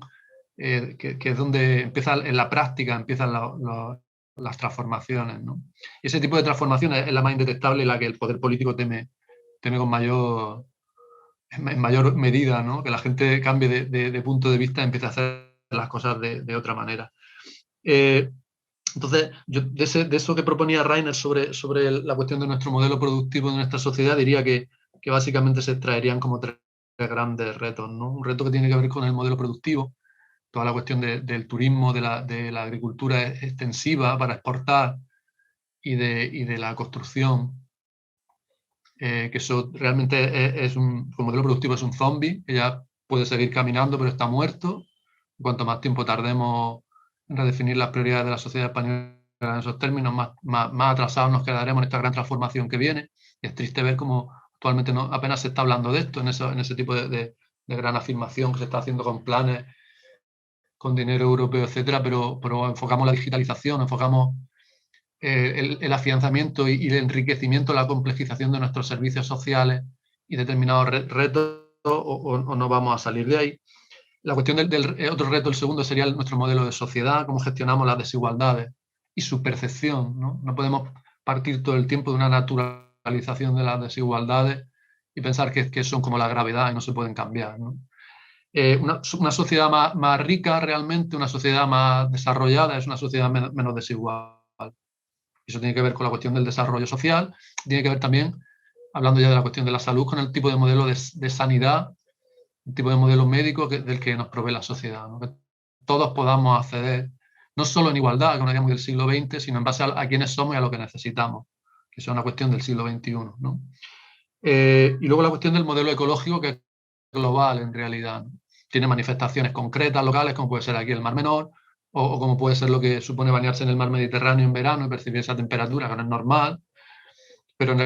que es donde en la práctica empiezan las transformaciones, ¿no? Y ese tipo de transformaciones es la más indetectable y la que el poder político teme con en mayor medida, ¿no? Que la gente cambie de punto de vista y empiece a hacer las cosas de otra manera. Entonces, yo de eso que proponía Rainer sobre la cuestión de nuestro modelo productivo de nuestra sociedad, diría que básicamente se extraerían como tres grandes retos, ¿no? Un reto que tiene que ver con el modelo productivo, toda la cuestión del turismo, de la agricultura extensiva para exportar y de la construcción, que eso realmente como modelo productivo es un zombie, que ya puede seguir caminando pero está muerto. Cuanto más tiempo tardemos en redefinir las prioridades de la sociedad española en esos términos, más atrasados nos quedaremos en esta gran transformación que viene. Y es triste ver cómo actualmente apenas se está hablando de esto, en ese tipo de gran afirmación que se está haciendo con planes, con dinero europeo, etcétera, pero enfocamos la digitalización, enfocamos el afianzamiento y el enriquecimiento, la complejización de nuestros servicios sociales y determinados retos, o no vamos a salir de ahí. La cuestión del otro reto, el segundo, sería nuestro modelo de sociedad, cómo gestionamos las desigualdades y su percepción, ¿no? No podemos partir todo el tiempo de una naturalización de las desigualdades y pensar que son como la gravedad y no se pueden cambiar, ¿no? Una sociedad más rica realmente, una sociedad más desarrollada, es una sociedad menos desigual. Eso tiene que ver con la cuestión del desarrollo social, tiene que ver también, hablando ya de la cuestión de la salud, con el tipo de modelo de sanidad un tipo de modelo médico del que nos provee la sociedad, ¿no? Que todos podamos acceder, no solo en igualdad, como diríamos del siglo XX, sino en base a quiénes somos y a lo que necesitamos, que es una cuestión del siglo XXI, ¿no? Y luego la cuestión del modelo ecológico, que es global en realidad, ¿no? Tiene manifestaciones concretas, locales, como puede ser aquí el Mar Menor, o como puede ser lo que supone bañarse en el mar Mediterráneo en verano y percibir esa temperatura, que no es normal, pero en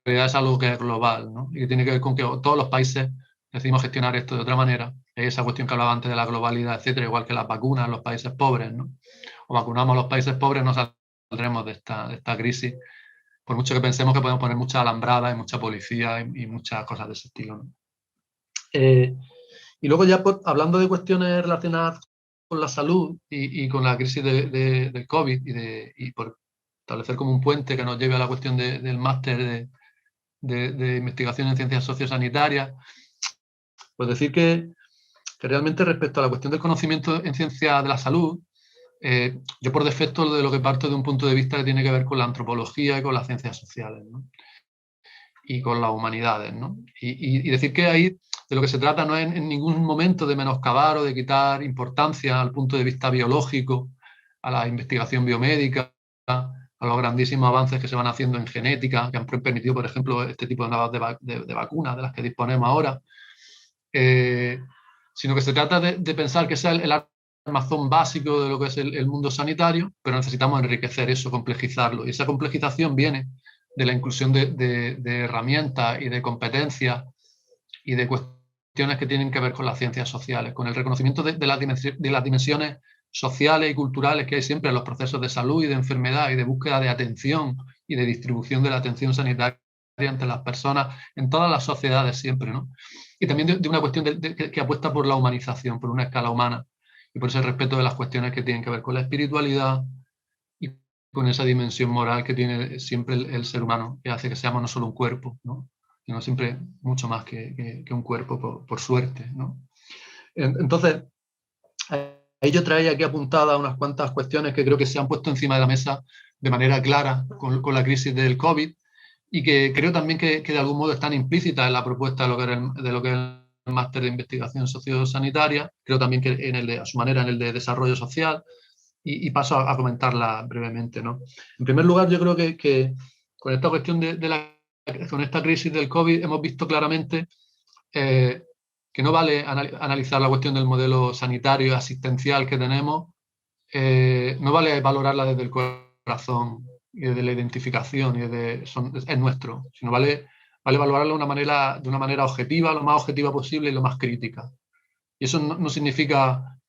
realidad es algo que es global, ¿no? Y que tiene que ver con que todos los países decidimos gestionar esto de otra manera. Esa cuestión que hablaba antes de la globalidad, etcétera, igual que las vacunas en los países pobres, ¿no? O vacunamos a los países pobres, no saldremos de esta crisis, por mucho que pensemos que podemos poner mucha alambrada y mucha policía y muchas cosas de ese estilo, ¿no? Y luego ya hablando de cuestiones relacionadas con la salud y con la crisis del COVID y por establecer como un puente que nos lleve a la cuestión del máster de investigación en ciencias sociosanitarias, pues decir que realmente respecto a la cuestión del conocimiento en ciencia de la salud, yo por defecto de lo que parto de un punto de vista que tiene que ver con la antropología y con las ciencias sociales, ¿no? Y con las humanidades, ¿no? Y decir que ahí de lo que se trata no es en ningún momento de menoscabar o de quitar importancia al punto de vista biológico, a la investigación biomédica, a los grandísimos avances que se van haciendo en genética, que han permitido, por ejemplo, este tipo de nuevas de vacunas de las que disponemos ahora, sino que se trata de pensar que ese es el armazón básico de lo que es el mundo sanitario, pero necesitamos enriquecer eso, complejizarlo. Y esa complejización viene de la inclusión de herramientas y de competencias y de cuestiones que tienen que ver con las ciencias sociales, con el reconocimiento de las dimensiones sociales y culturales que hay siempre en los procesos de salud y de enfermedad y de búsqueda de atención y de distribución de la atención sanitaria entre las personas en todas las sociedades siempre, ¿no? Y también de una cuestión que apuesta por la humanización, por una escala humana y por ese respeto de las cuestiones que tienen que ver con la espiritualidad y con esa dimensión moral que tiene siempre el ser humano, que hace que seamos no solo un cuerpo, ¿no? Sino siempre mucho más que un cuerpo por suerte, ¿no? Entonces, ahí yo traía aquí apuntadas unas cuantas cuestiones que creo que se han puesto encima de la mesa de manera clara con la crisis del COVID y que creo también que de algún modo están implícitas en la propuesta de lo que es el máster de investigación sociosanitaria, creo también que a su manera en el de desarrollo social, y paso a comentarla brevemente, ¿no? En primer lugar, yo creo que con esta cuestión con esta crisis del COVID hemos visto claramente que no vale analizar la cuestión del modelo sanitario y asistencial que tenemos, no vale valorarla desde el corazón y desde la identificación y es nuestro, sino vale valorarlo de una manera objetiva, lo más objetiva posible y lo más crítica. Y eso no significa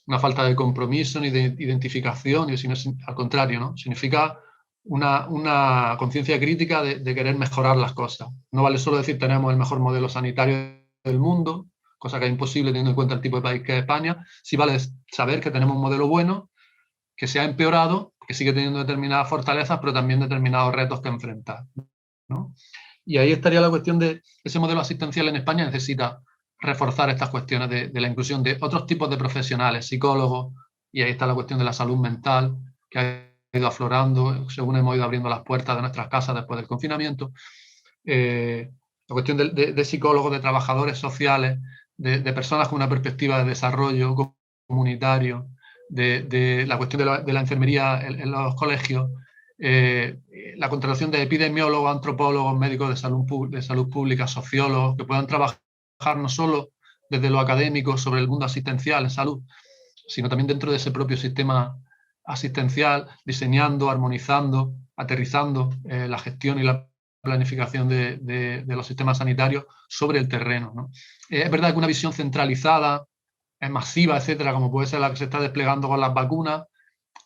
una falta de compromiso ni de identificación, sino al contrario, ¿no? Significa una conciencia crítica de querer mejorar las cosas. No vale solo decir tenemos el mejor modelo sanitario del mundo, cosa que es imposible teniendo en cuenta el tipo de país que es España. Sí vale saber que tenemos un modelo bueno, que se ha empeorado, que sigue teniendo determinadas fortalezas, pero también determinados retos que enfrentar, ¿no? Y ahí estaría la cuestión de ese modelo asistencial en España necesita reforzar estas cuestiones de la inclusión de otros tipos de profesionales, psicólogos, y ahí está la cuestión de la salud mental, que ha ido aflorando según hemos ido abriendo las puertas de nuestras casas después del confinamiento. La cuestión de psicólogos, de trabajadores sociales, de personas con una perspectiva de desarrollo comunitario, de la cuestión de la enfermería en los colegios, la contratación de epidemiólogos, antropólogos, médicos de salud pública, sociólogos, que puedan trabajar no solo desde lo académico sobre el mundo asistencial en salud, sino también dentro de ese propio sistema asistencial, diseñando, armonizando, aterrizando la gestión y la planificación de los sistemas sanitarios sobre el terreno, ¿no? Es verdad que una visión centralizada, masiva, etcétera, como puede ser la que se está desplegando con las vacunas,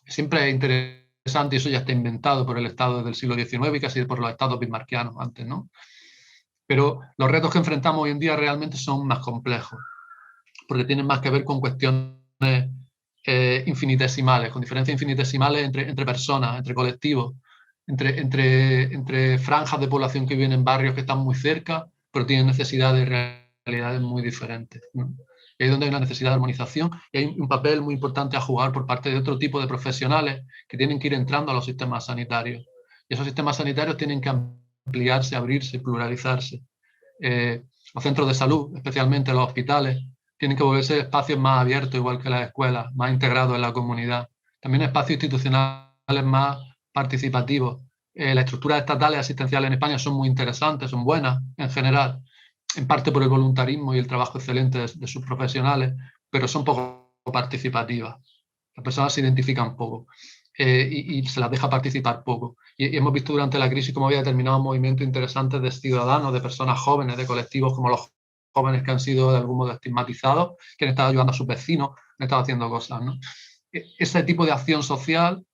siempre es interesante y eso ya está inventado por el Estado desde el siglo XIX y casi por los estados bismarckianos antes, ¿no? Pero los retos que enfrentamos hoy en día realmente son más complejos, porque tienen más que ver con cuestiones infinitesimales, con diferencias infinitesimales entre personas, entre colectivos, entre franjas de población que viven en barrios que están muy cerca, pero tienen necesidades y realidades muy diferentes, ¿no? Y ahí es donde hay una necesidad de armonización y hay un papel muy importante a jugar por parte de otro tipo de profesionales que tienen que ir entrando a los sistemas sanitarios. Y esos sistemas sanitarios tienen que ampliarse, abrirse, pluralizarse. Los centros de salud, especialmente los hospitales, tienen que volverse espacios más abiertos, igual que las escuelas, más integrados en la comunidad. También espacios institucionales más participativos. Las estructuras estatales asistenciales en España son muy interesantes, son buenas en general, en parte por el voluntarismo y el trabajo excelente de sus profesionales, pero son poco participativas. Las personas se identifican poco y se las deja participar poco. Y hemos visto durante la crisis cómo había determinados movimientos interesantes de ciudadanos, de personas jóvenes, de colectivos como los jóvenes que han sido de algún modo estigmatizados, que han estado ayudando a sus vecinos, han estado haciendo cosas, ¿no? Ese tipo de acción social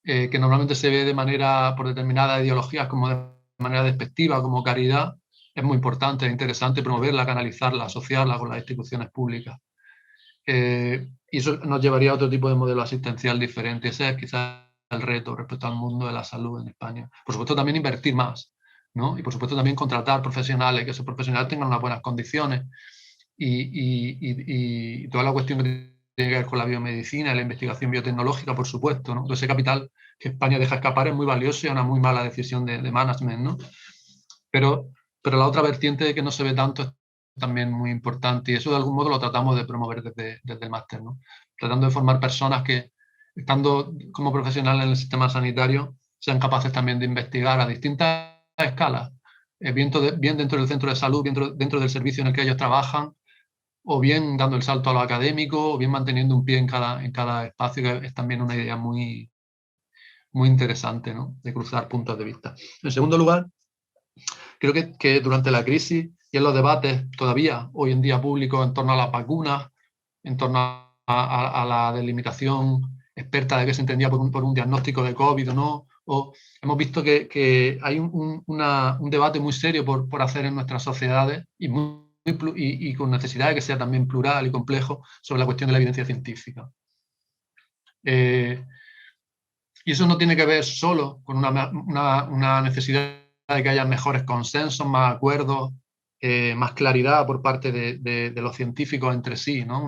que normalmente se ve de manera, por determinadas ideologías, como de manera despectiva, como caridad, es muy importante, es interesante promoverla, canalizarla, asociarla con las instituciones públicas. Y eso nos llevaría a otro tipo de modelo asistencial diferente. Ese es quizás el reto respecto al mundo de la salud en España. Por supuesto, también invertir más, ¿no? Y por supuesto también contratar profesionales, que esos profesionales tengan unas buenas condiciones. Y toda la cuestión que tiene que ver con la biomedicina, la investigación biotecnológica, por supuesto, ¿no? Ese capital que España deja escapar es muy valioso y es una muy mala decisión de management, ¿no? Pero la otra vertiente de que no se ve tanto es también muy importante, y eso de algún modo lo tratamos de promover desde el máster, ¿no? Tratando de formar personas que, estando como profesionales en el sistema sanitario, sean capaces también de investigar a distintas escalas, bien dentro del centro de salud, bien dentro del servicio en el que ellos trabajan, o bien dando el salto a lo académico, o bien manteniendo un pie en cada espacio, que es también una idea muy, muy interesante, ¿no? De cruzar puntos de vista. En segundo lugar, creo que durante la crisis y en los debates todavía hoy en día públicos en torno a las vacunas, en torno a la delimitación experta de qué se entendía por un diagnóstico de COVID o no, hemos visto que hay un debate muy serio por hacer en nuestras sociedades y con necesidad de que sea también plural y complejo sobre la cuestión de la evidencia científica. Y eso no tiene que ver solo con una necesidad de que haya mejores consensos, más acuerdos, más claridad por parte de los científicos entre sí, ¿no?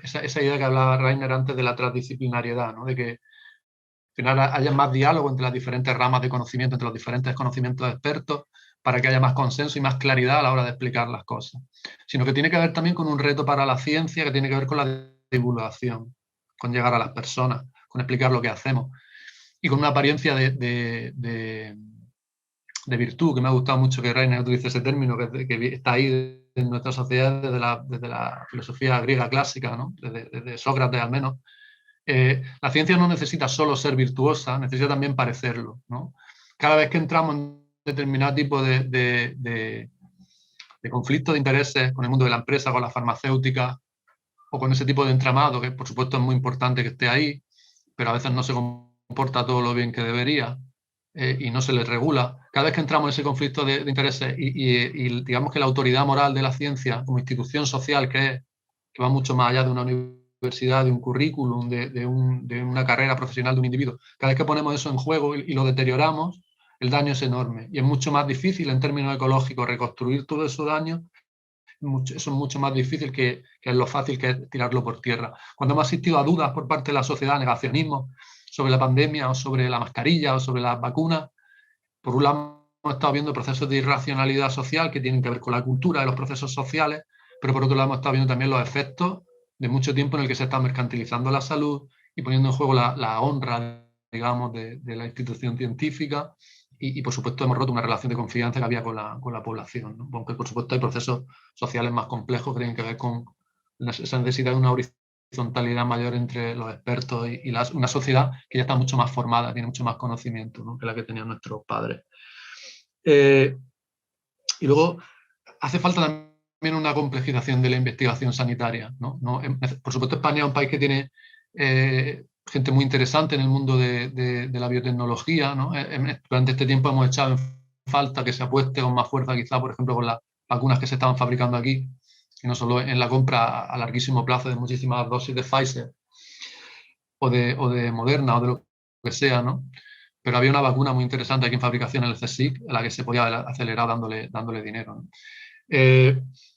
Esa idea que hablaba Rainer antes de la transdisciplinariedad, ¿no? De que al final haya más diálogo entre las diferentes ramas de conocimiento, entre los diferentes conocimientos de expertos, para que haya más consenso y más claridad a la hora de explicar las cosas. Sino que tiene que ver también con un reto para la ciencia que tiene que ver con la divulgación, con llegar a las personas, con explicar lo que hacemos. Y con una apariencia de virtud, que me ha gustado mucho que Rainer utilice ese término, que está ahí en nuestra sociedad desde la filosofía griega clásica, ¿no? desde Sócrates al menos. La ciencia no necesita solo ser virtuosa, necesita también parecerlo, ¿no? Cada vez que entramos en determinado tipo de conflicto de intereses con el mundo de la empresa, con la farmacéutica, o con ese tipo de entramado, que por supuesto es muy importante que esté ahí, pero a veces no se comporta todo lo bien que debería y no se le regula. Cada vez que entramos en ese conflicto de intereses y digamos que la autoridad moral de la ciencia como institución social que va mucho más allá de una universidad, de un currículum, de una carrera profesional de un individuo, cada vez que ponemos eso en juego y lo deterioramos, el daño es enorme y es mucho más difícil en términos ecológicos reconstruir todo ese daño. Eso es mucho más difícil que es lo fácil que es tirarlo por tierra. Cuando hemos asistido a dudas por parte de la sociedad, negacionismo sobre la pandemia o sobre la mascarilla o sobre las vacunas, por un lado hemos estado viendo procesos de irracionalidad social que tienen que ver con la cultura de los procesos sociales, pero por otro lado hemos estado viendo también los efectos de mucho tiempo en el que se está mercantilizando la salud y poniendo en juego la honra, digamos, de la institución científica. Y por supuesto hemos roto una relación de confianza que había con la población, ¿no? Aunque por supuesto hay procesos sociales más complejos que tienen que ver con esa necesidad de una horizontalidad mayor entre los expertos y una sociedad que ya está mucho más formada, tiene mucho más conocimiento, ¿no? Que la que tenían nuestros padres. Y luego hace falta también una complejización de la investigación sanitaria, ¿no? Por supuesto España es un país que tiene gente muy interesante en el mundo de la biotecnología, ¿no? Durante este tiempo hemos echado en falta que se apueste con más fuerza, quizá, por ejemplo, con las vacunas que se estaban fabricando aquí, y no solo en la compra a larguísimo plazo de muchísimas dosis de Pfizer o de Moderna o de lo que sea, ¿no? Pero había una vacuna muy interesante aquí en fabricación en el CSIC, a la que se podía acelerar dándole dinero, ¿no?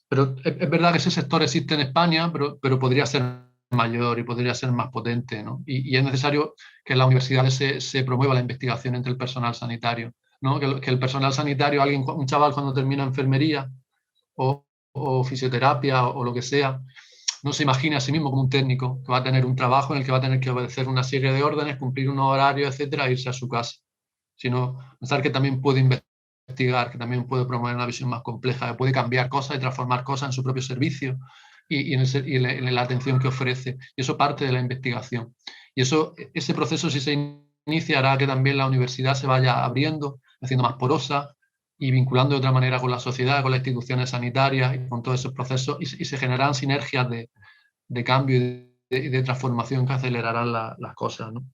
Pero es verdad que ese sector existe en España, pero podría ser mayor y podría ser más potente, ¿no? Y es necesario que en las universidades se promueva la investigación entre el personal sanitario, ¿no? Que el personal sanitario, un chaval cuando termina enfermería, o fisioterapia o lo que sea, no se imagine a sí mismo como un técnico que va a tener un trabajo en el que va a tener que obedecer una serie de órdenes, cumplir unos horarios, etcétera, e irse a su casa. Sino pensar que también puede investigar, que también puede promover una visión más compleja, que puede cambiar cosas y transformar cosas en su propio servicio y en la atención que ofrece. Y eso parte de la investigación. Y ese proceso, si se inicia, hará que también la universidad se vaya abriendo, haciendo más porosa y vinculando de otra manera con la sociedad, con las instituciones sanitarias y con todos esos procesos, y se generarán sinergias de cambio y de transformación que acelerarán las cosas, ¿no?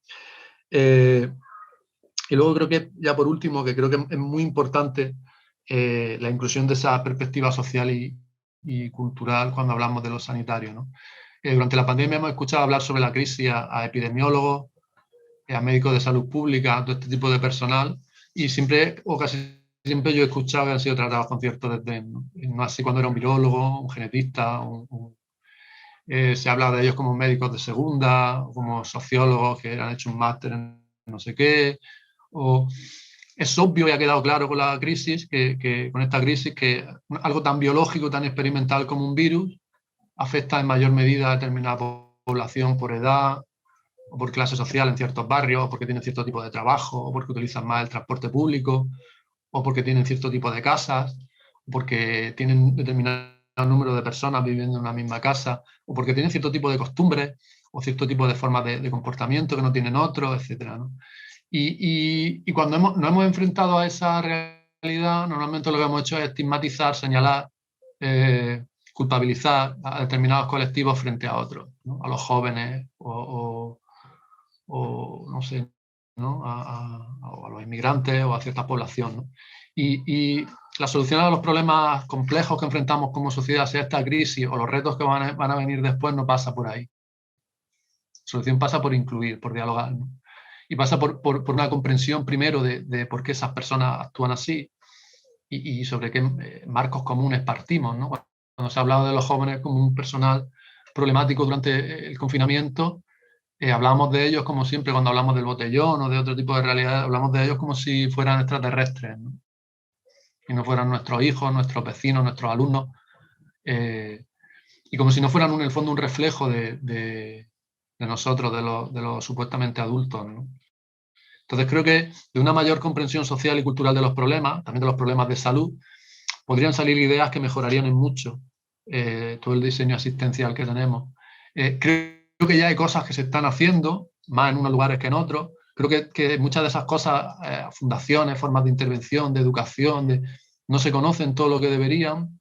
Y luego creo que, ya por último, que creo que es muy importante la inclusión de esa perspectiva social y cultural cuando hablamos de los sanitarios, ¿no? Durante la pandemia hemos escuchado hablar sobre la crisis a epidemiólogos, a médicos de salud pública, a todo este tipo de personal, y siempre, o casi siempre, yo he escuchado que han sido tratados con cierto desdén, ¿no? No así cuando era un virólogo, un genetista, se habla de ellos como médicos de segunda, como sociólogos que han hecho un máster en no sé qué. Es obvio y ha quedado claro con la crisis, con esta crisis, que algo tan biológico, tan experimental como un virus, afecta en mayor medida a determinada población por edad, o por clase social en ciertos barrios, o porque tienen cierto tipo de trabajo, o porque utilizan más el transporte público, o porque tienen cierto tipo de casas, o porque tienen determinado número de personas viviendo en una misma casa, o porque tienen cierto tipo de costumbres, o cierto tipo de formas de comportamiento que no tienen otros, etc., ¿no? Y cuando nos hemos enfrentado a esa realidad, normalmente lo que hemos hecho es estigmatizar, señalar, culpabilizar a determinados colectivos frente a otros, ¿no? A los jóvenes o no sé, ¿no? A los inmigrantes o a cierta población, ¿no? Y la solución a los problemas complejos que enfrentamos como sociedad, sea esta crisis o los retos que van a venir después, no pasa por ahí. La solución pasa por incluir, por dialogar, ¿no? Y pasa por una comprensión primero de por qué esas personas actúan así y sobre qué marcos comunes partimos, ¿no? Cuando se ha hablado de los jóvenes como un personal problemático durante el confinamiento, hablamos de ellos como siempre cuando hablamos del botellón o de otro tipo de realidad, hablamos de ellos como si fueran extraterrestres, ¿no? Y no fueran nuestros hijos, nuestros vecinos, nuestros alumnos, y como si no fueran en el fondo un reflejo de nosotros, de los supuestamente adultos, ¿no? Entonces creo que de una mayor comprensión social y cultural de los problemas, también de los problemas de salud, podrían salir ideas que mejorarían en mucho todo el diseño asistencial que tenemos. Creo que ya hay cosas que se están haciendo, más en unos lugares que en otros. Creo que muchas de esas cosas, fundaciones, formas de intervención, de educación, no se conocen todo lo que deberían.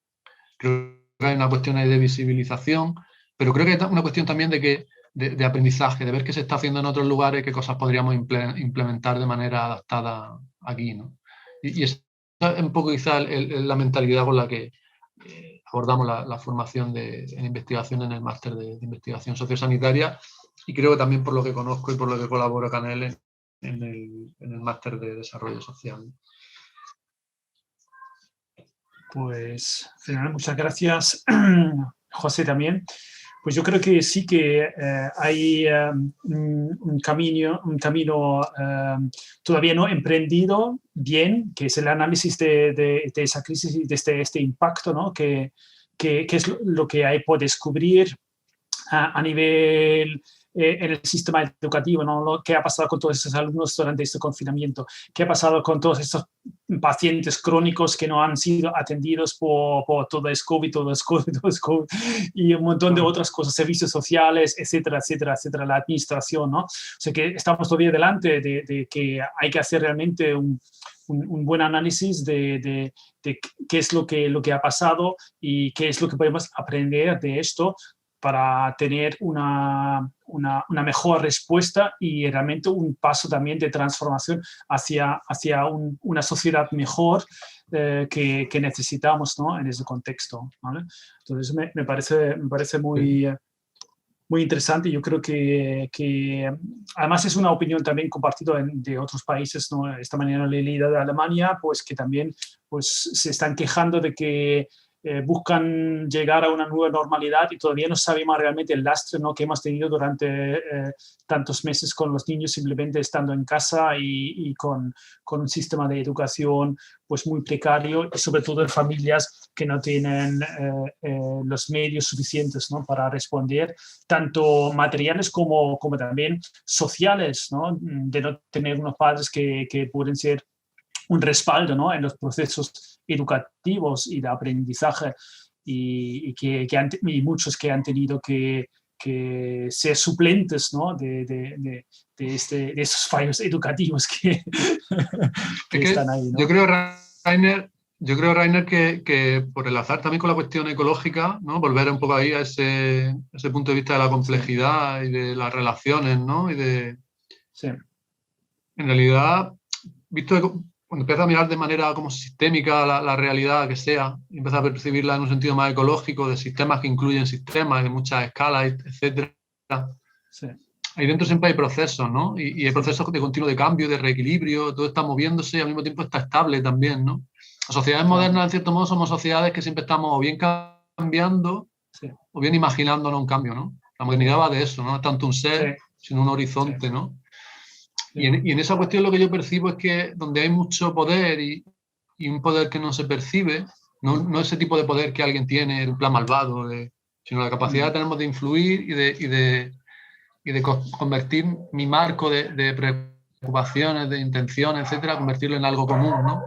Creo que hay una cuestión ahí de visibilización, pero creo que hay una cuestión también de aprendizaje, de ver qué se está haciendo en otros lugares, qué cosas podríamos implementar de manera adaptada aquí, ¿no? Y esa es un poco quizá la mentalidad con la que abordamos la formación en investigación en el máster de investigación sociosanitaria, y creo que también por lo que conozco y por lo que colaboro con él en el máster de desarrollo social. Pues, fenomenal, muchas gracias, José, también. Pues yo creo que sí que hay un camino todavía no emprendido bien, que es el análisis de esa crisis y de este impacto, ¿no? que es lo que hay por descubrir a nivel en el sistema educativo, ¿no? ¿Qué ha pasado con todos esos alumnos durante este confinamiento? ¿Qué ha pasado con todos estos pacientes crónicos que no han sido atendidos por todo es COVID, y un montón de otras cosas, servicios sociales, etcétera, etcétera, etcétera, la administración, ¿no? O sea que estamos todavía delante de que hay que hacer realmente un buen análisis de qué es lo que ha pasado y qué es lo que podemos aprender de esto para tener una mejor respuesta y realmente un paso también de transformación hacia una sociedad mejor que necesitamos, ¿no? En ese contexto, ¿vale? Entonces me parece muy interesante. Yo creo que además es una opinión también compartida de otros países, ¿no? Esta mañana leída de Alemania, pues que también pues, se están quejando de que buscan llegar a una nueva normalidad y todavía no sabemos realmente el lastre, ¿no?, que hemos tenido durante tantos meses con los niños simplemente estando en casa y con un sistema de educación pues muy precario y sobre todo en familias que no tienen los medios suficientes, ¿no?, para responder, tanto materiales como también sociales, ¿no?, de no tener unos padres que pueden ser un respaldo, ¿no?, en los procesos educativos y de aprendizaje y muchos que han tenido que ser suplentes, ¿no?, de esos fallos educativos que están ahí, ¿no? Yo creo, Rainer, que por el azar también con la cuestión ecológica, ¿no?, volver un poco ahí a ese punto de vista de la complejidad y de las relaciones, ¿no? Sí. En realidad, visto cuando empiezas a mirar de manera como sistémica la realidad que sea, y empiezas a percibirla en un sentido más ecológico, de sistemas que incluyen sistemas de muchas escalas, etc. Sí. Ahí dentro siempre hay procesos, ¿no? Y hay procesos de continuo de cambio, de reequilibrio, todo está moviéndose y al mismo tiempo está estable también, ¿no? Las sociedades modernas, en cierto modo, somos sociedades que siempre estamos o bien cambiando o bien imaginándonos un cambio, ¿no? La modernidad va de eso, no es tanto un ser, sino un horizonte, ¿no? Y en esa cuestión lo que yo percibo es que donde hay mucho poder y un poder que no se percibe, no ese tipo de poder que alguien tiene, en plan malvado, sino la capacidad que tenemos de influir y de convertir mi marco de preocupaciones, de intenciones, etcétera, convertirlo en algo común, ¿no?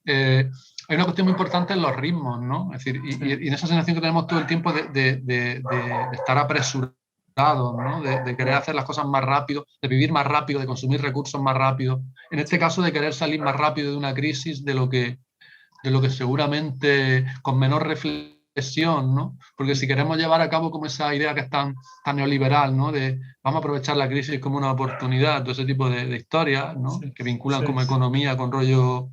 Hay una cuestión muy importante en los ritmos, ¿no? Es decir, y en esa sensación que tenemos todo el tiempo de estar apresurados, ¿no? De querer hacer las cosas más rápido, de vivir más rápido, de consumir recursos más rápido. En este caso, de querer salir más rápido de una crisis de lo que seguramente con menor reflexión, ¿no? Porque si queremos llevar a cabo como esa idea que es tan neoliberal, ¿no? De vamos a aprovechar la crisis como una oportunidad, todo ese tipo de historias, ¿no? Que vinculan como economía con rollo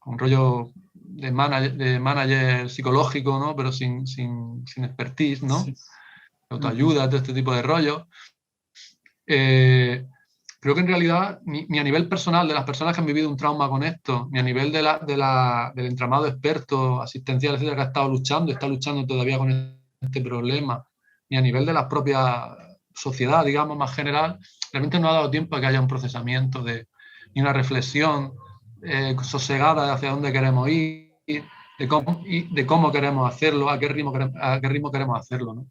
un rollo de manager psicológico, ¿no? Pero sin expertise, ¿no? Autoayuda, todo este tipo de rollo. Creo que en realidad, ni a nivel personal de las personas que han vivido un trauma con esto, ni a nivel del entramado experto, asistencial, etcétera, que ha estado luchando, está luchando todavía con este problema, ni a nivel de la propia sociedad, digamos, más general, realmente no ha dado tiempo a que haya un procesamiento ni una reflexión sosegada de hacia dónde queremos ir, de cómo queremos hacerlo, a qué ritmo queremos hacerlo, ¿no?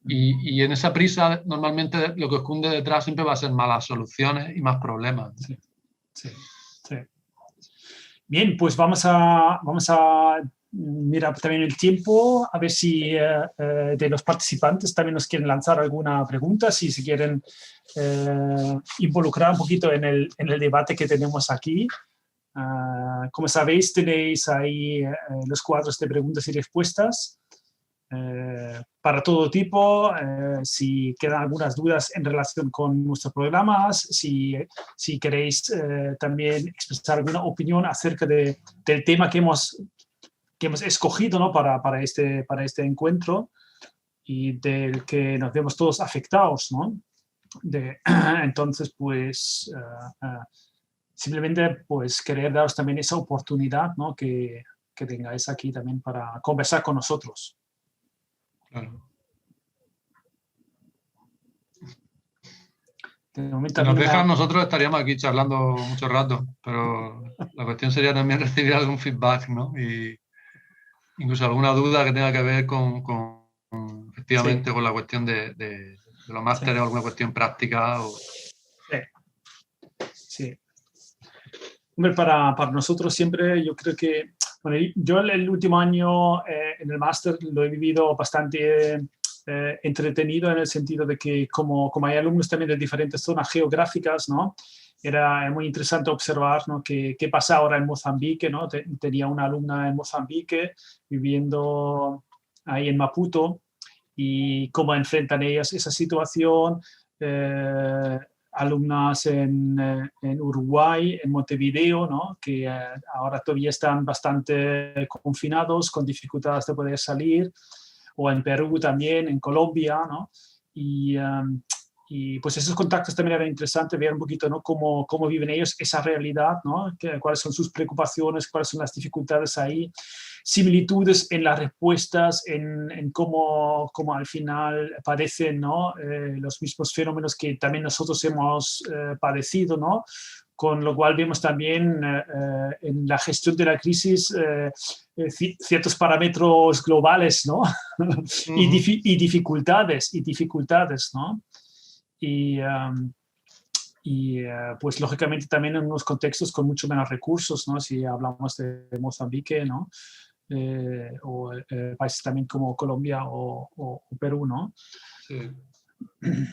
Y en esa prisa, normalmente lo que esconde detrás siempre va a ser malas soluciones y más problemas. Sí. Bien, pues vamos a mirar también el tiempo, a ver si de los participantes también nos quieren lanzar alguna pregunta, si se quieren involucrar un poquito en el debate que tenemos aquí. Como sabéis, tenéis ahí los cuadros de preguntas y respuestas. Para todo tipo, si quedan algunas dudas en relación con nuestros programas, si queréis también expresar alguna opinión acerca del tema que hemos escogido, ¿no? para este encuentro y del que nos vemos todos afectados, ¿no? Entonces, pues, simplemente pues, querer daros también esa oportunidad, ¿no? que tengáis aquí también para conversar con nosotros. Claro. Si nos dejan, nosotros estaríamos aquí charlando mucho rato, pero la cuestión sería también recibir algún feedback, ¿no? Y incluso alguna duda que tenga que ver con efectivamente, con la cuestión de los másteres o alguna cuestión práctica. Sí. Hombre, para nosotros siempre, yo creo que, bueno, yo el último año en el máster lo he vivido bastante entretenido en el sentido de que como hay alumnos también de diferentes zonas geográficas, ¿no? Era muy interesante observar, ¿no? qué pasa ahora en Mozambique, ¿no? Tenía una alumna en Mozambique viviendo ahí en Maputo y cómo enfrentan ellas esa situación. Alumnas en Uruguay, en Montevideo, ¿no? Que ahora todavía están bastante confinados, con dificultades de poder salir, o en Perú también, en Colombia, ¿no? Y y pues esos contactos también eran interesantes, ver un poquito, ¿no? Cómo viven ellos esa realidad, ¿no? Cuáles son sus preocupaciones, cuáles son las dificultades ahí, similitudes en las respuestas, en cómo al final padecen, ¿no? Los mismos fenómenos que también nosotros hemos padecido, ¿no? Con lo cual vemos también en la gestión de la crisis ciertos parámetros globales, ¿no? y dificultades, ¿no? Pues lógicamente también en unos contextos con mucho menos recursos, ¿no? Si hablamos de Mozambique, ¿no? O países también como Colombia o Perú, ¿no? Sí.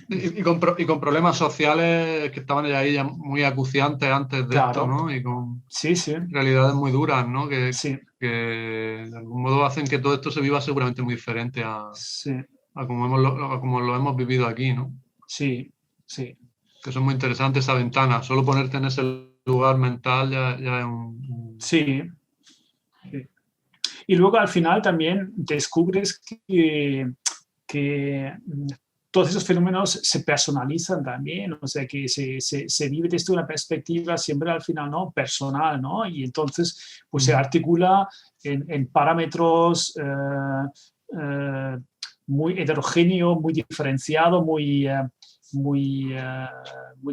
Y con problemas sociales que estaban ahí ya muy acuciantes antes de esto, ¿no? Y con realidades muy duras, ¿no? Que de algún modo hacen que todo esto se viva seguramente muy diferente a como lo hemos vivido aquí, ¿no? Sí. Que son muy interesantes esa ventana. Solo ponerte en ese lugar mental ya es un... Sí. Y luego al final también descubres que todos esos fenómenos se personalizan también, o sea, que se vive desde una perspectiva siempre al final, ¿no? Personal, ¿no? Y entonces, pues se articula en parámetros muy heterogéneo, muy diferenciado, muy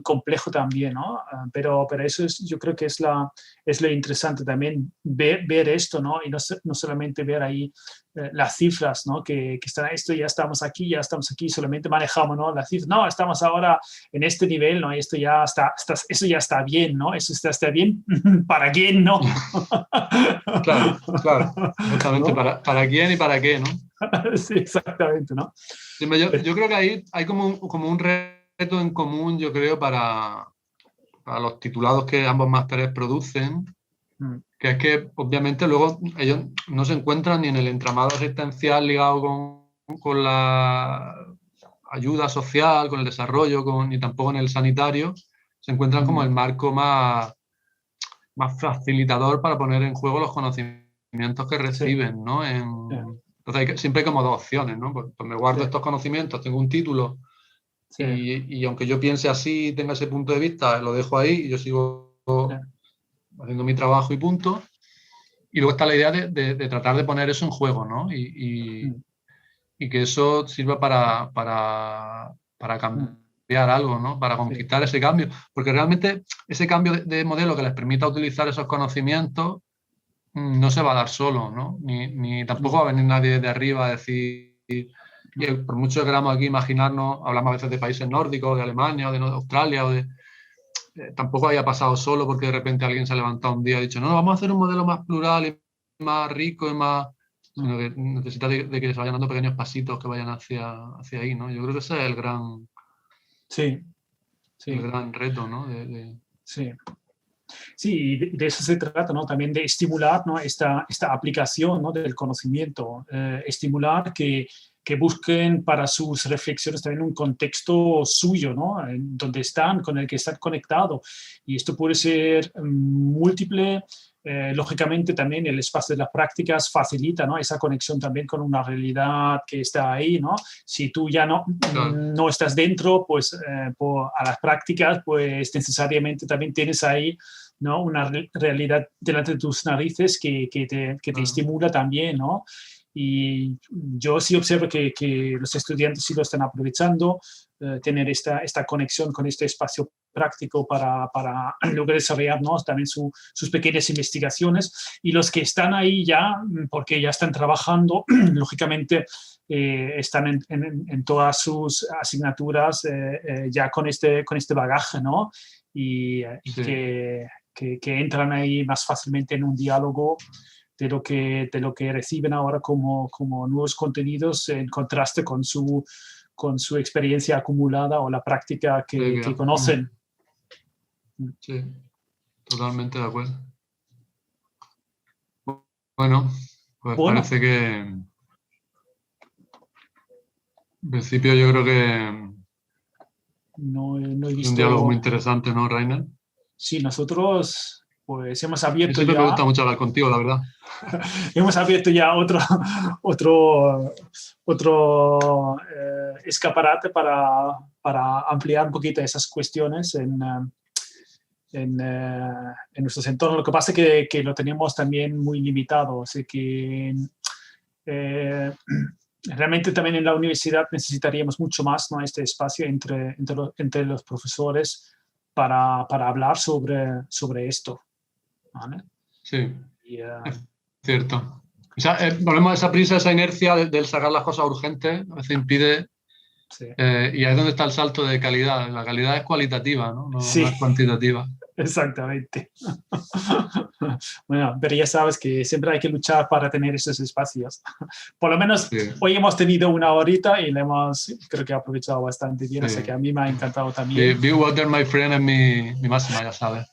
complejo también, ¿no? Pero eso yo creo que es lo interesante también, ver esto, ¿no? Y no solamente ver ahí las cifras, ¿no? Que están esto, ya estamos aquí, solamente manejamos, ¿no? Las cifras, no, estamos ahora en este nivel, ¿no? Y esto ya eso ya está bien, ¿no? Eso está bien, ¿para quién, no? Claro, exactamente, ¿no? ¿Para quién y para qué, no? Sí, exactamente, ¿no? Sí, yo creo que ahí hay como un reto en común, yo creo, para los titulados que ambos másteres producen, que es que obviamente luego ellos no se encuentran ni en el entramado asistencial ligado con la ayuda social, con el desarrollo, ni tampoco en el sanitario, se encuentran como el marco más facilitador para poner en juego los conocimientos que reciben, ¿no? Entonces siempre hay como dos opciones, ¿no? Pues me guardo estos conocimientos, tengo un título y aunque yo piense así, tenga ese punto de vista, lo dejo ahí y yo sigo haciendo mi trabajo y punto. Y luego está la idea de tratar de poner eso en juego, ¿no? Y que eso sirva para cambiar algo, ¿no? Para conquistar ese cambio. Porque realmente ese cambio de modelo que les permita utilizar esos conocimientos no se va a dar solo, ¿no? Ni tampoco va a venir nadie de arriba a decir... Y por mucho que queramos aquí imaginarnos, hablamos a veces de países nórdicos, de Alemania o de Australia, tampoco haya pasado solo porque de repente alguien se ha levantado un día y ha dicho, no, vamos a hacer un modelo más plural y más rico y más... Sino que necesita de que se vayan dando pequeños pasitos que vayan hacia ahí, ¿no? Yo creo que ese es el gran... el gran reto, ¿no? Sí, de eso se trata, ¿no? También de estimular, ¿no? esta aplicación, ¿no? del conocimiento, estimular que busquen para sus reflexiones también un contexto suyo, ¿no? Donde están, con el que están conectados. Y esto puede ser múltiple. Lógicamente también el espacio de las prácticas facilita, ¿no? esa conexión también con una realidad que está ahí, ¿no? Si tú ya no estás dentro, pues a las prácticas, pues necesariamente también tienes ahí, ¿no? una realidad delante de tus narices que te estimula también, ¿no? Y yo sí observo que los estudiantes sí lo están aprovechando, tener esta conexión con este espacio práctico para luego desarrollar, ¿no? también sus pequeñas investigaciones. Y los que están ahí ya, porque ya están trabajando, lógicamente están en todas sus asignaturas ya con este bagaje, ¿no? Y que entran ahí más fácilmente en un diálogo de lo que reciben ahora como nuevos contenidos en contraste con su experiencia acumulada o la práctica que conocen. Sí, totalmente de acuerdo. Bueno, pues parece que en principio yo creo que no he visto... un diálogo muy interesante, ¿no, Rainer? Sí, nosotros pues hemos abierto siempre me gusta mucho hablar contigo, la verdad. Hemos abierto ya otro escaparate para para ampliar un poquito esas cuestiones en nuestros entornos. Lo que pasa es que lo tenemos también muy limitado, así que realmente también en la universidad necesitaríamos mucho más, ¿no?, este espacio entre los profesores para hablar sobre esto, ¿vale? Sí, es cierto. O sea, volvemos a esa prisa, esa inercia del sacar las cosas urgentes, a veces impide, Sí. y ahí es donde está el salto de calidad. La calidad es cualitativa, ¿no? Sí. No es cuantitativa. Exactamente. Bueno, pero ya sabes que siempre hay que luchar para tener esos espacios. Por lo menos hoy hemos tenido una horita y creo que he aprovechado bastante bien, así que a mí me ha encantado también. Be Water, my friend, es mi máxima, ya sabes.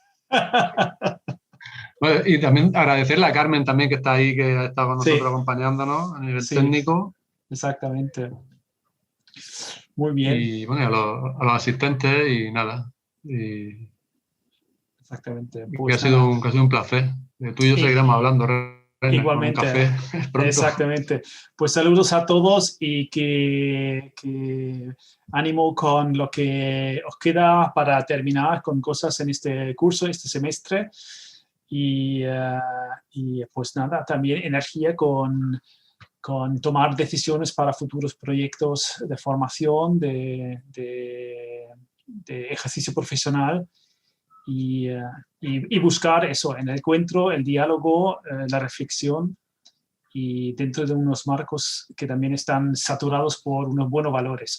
Bueno, y también agradecerle a Carmen también, que está ahí, que ha estado con nosotros acompañándonos a nivel técnico. Exactamente. Muy bien. Y bueno, a los asistentes y nada. Exactamente. Pues que ha sido un placer. Tú y yo seguiremos hablando, Reiner, igualmente. Con un café pronto. Exactamente. Pues saludos a todos y que ánimo con lo que os queda para terminar con cosas en este curso, este semestre. Y pues nada, también energía con tomar decisiones para futuros proyectos de formación, de ejercicio profesional y buscar eso, en el encuentro, el diálogo, la reflexión y dentro de unos marcos que también están saturados por unos buenos valores.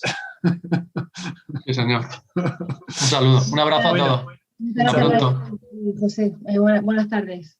Sí, señor. Un saludo, un abrazo a todos. Hasta pronto. José, buenas tardes.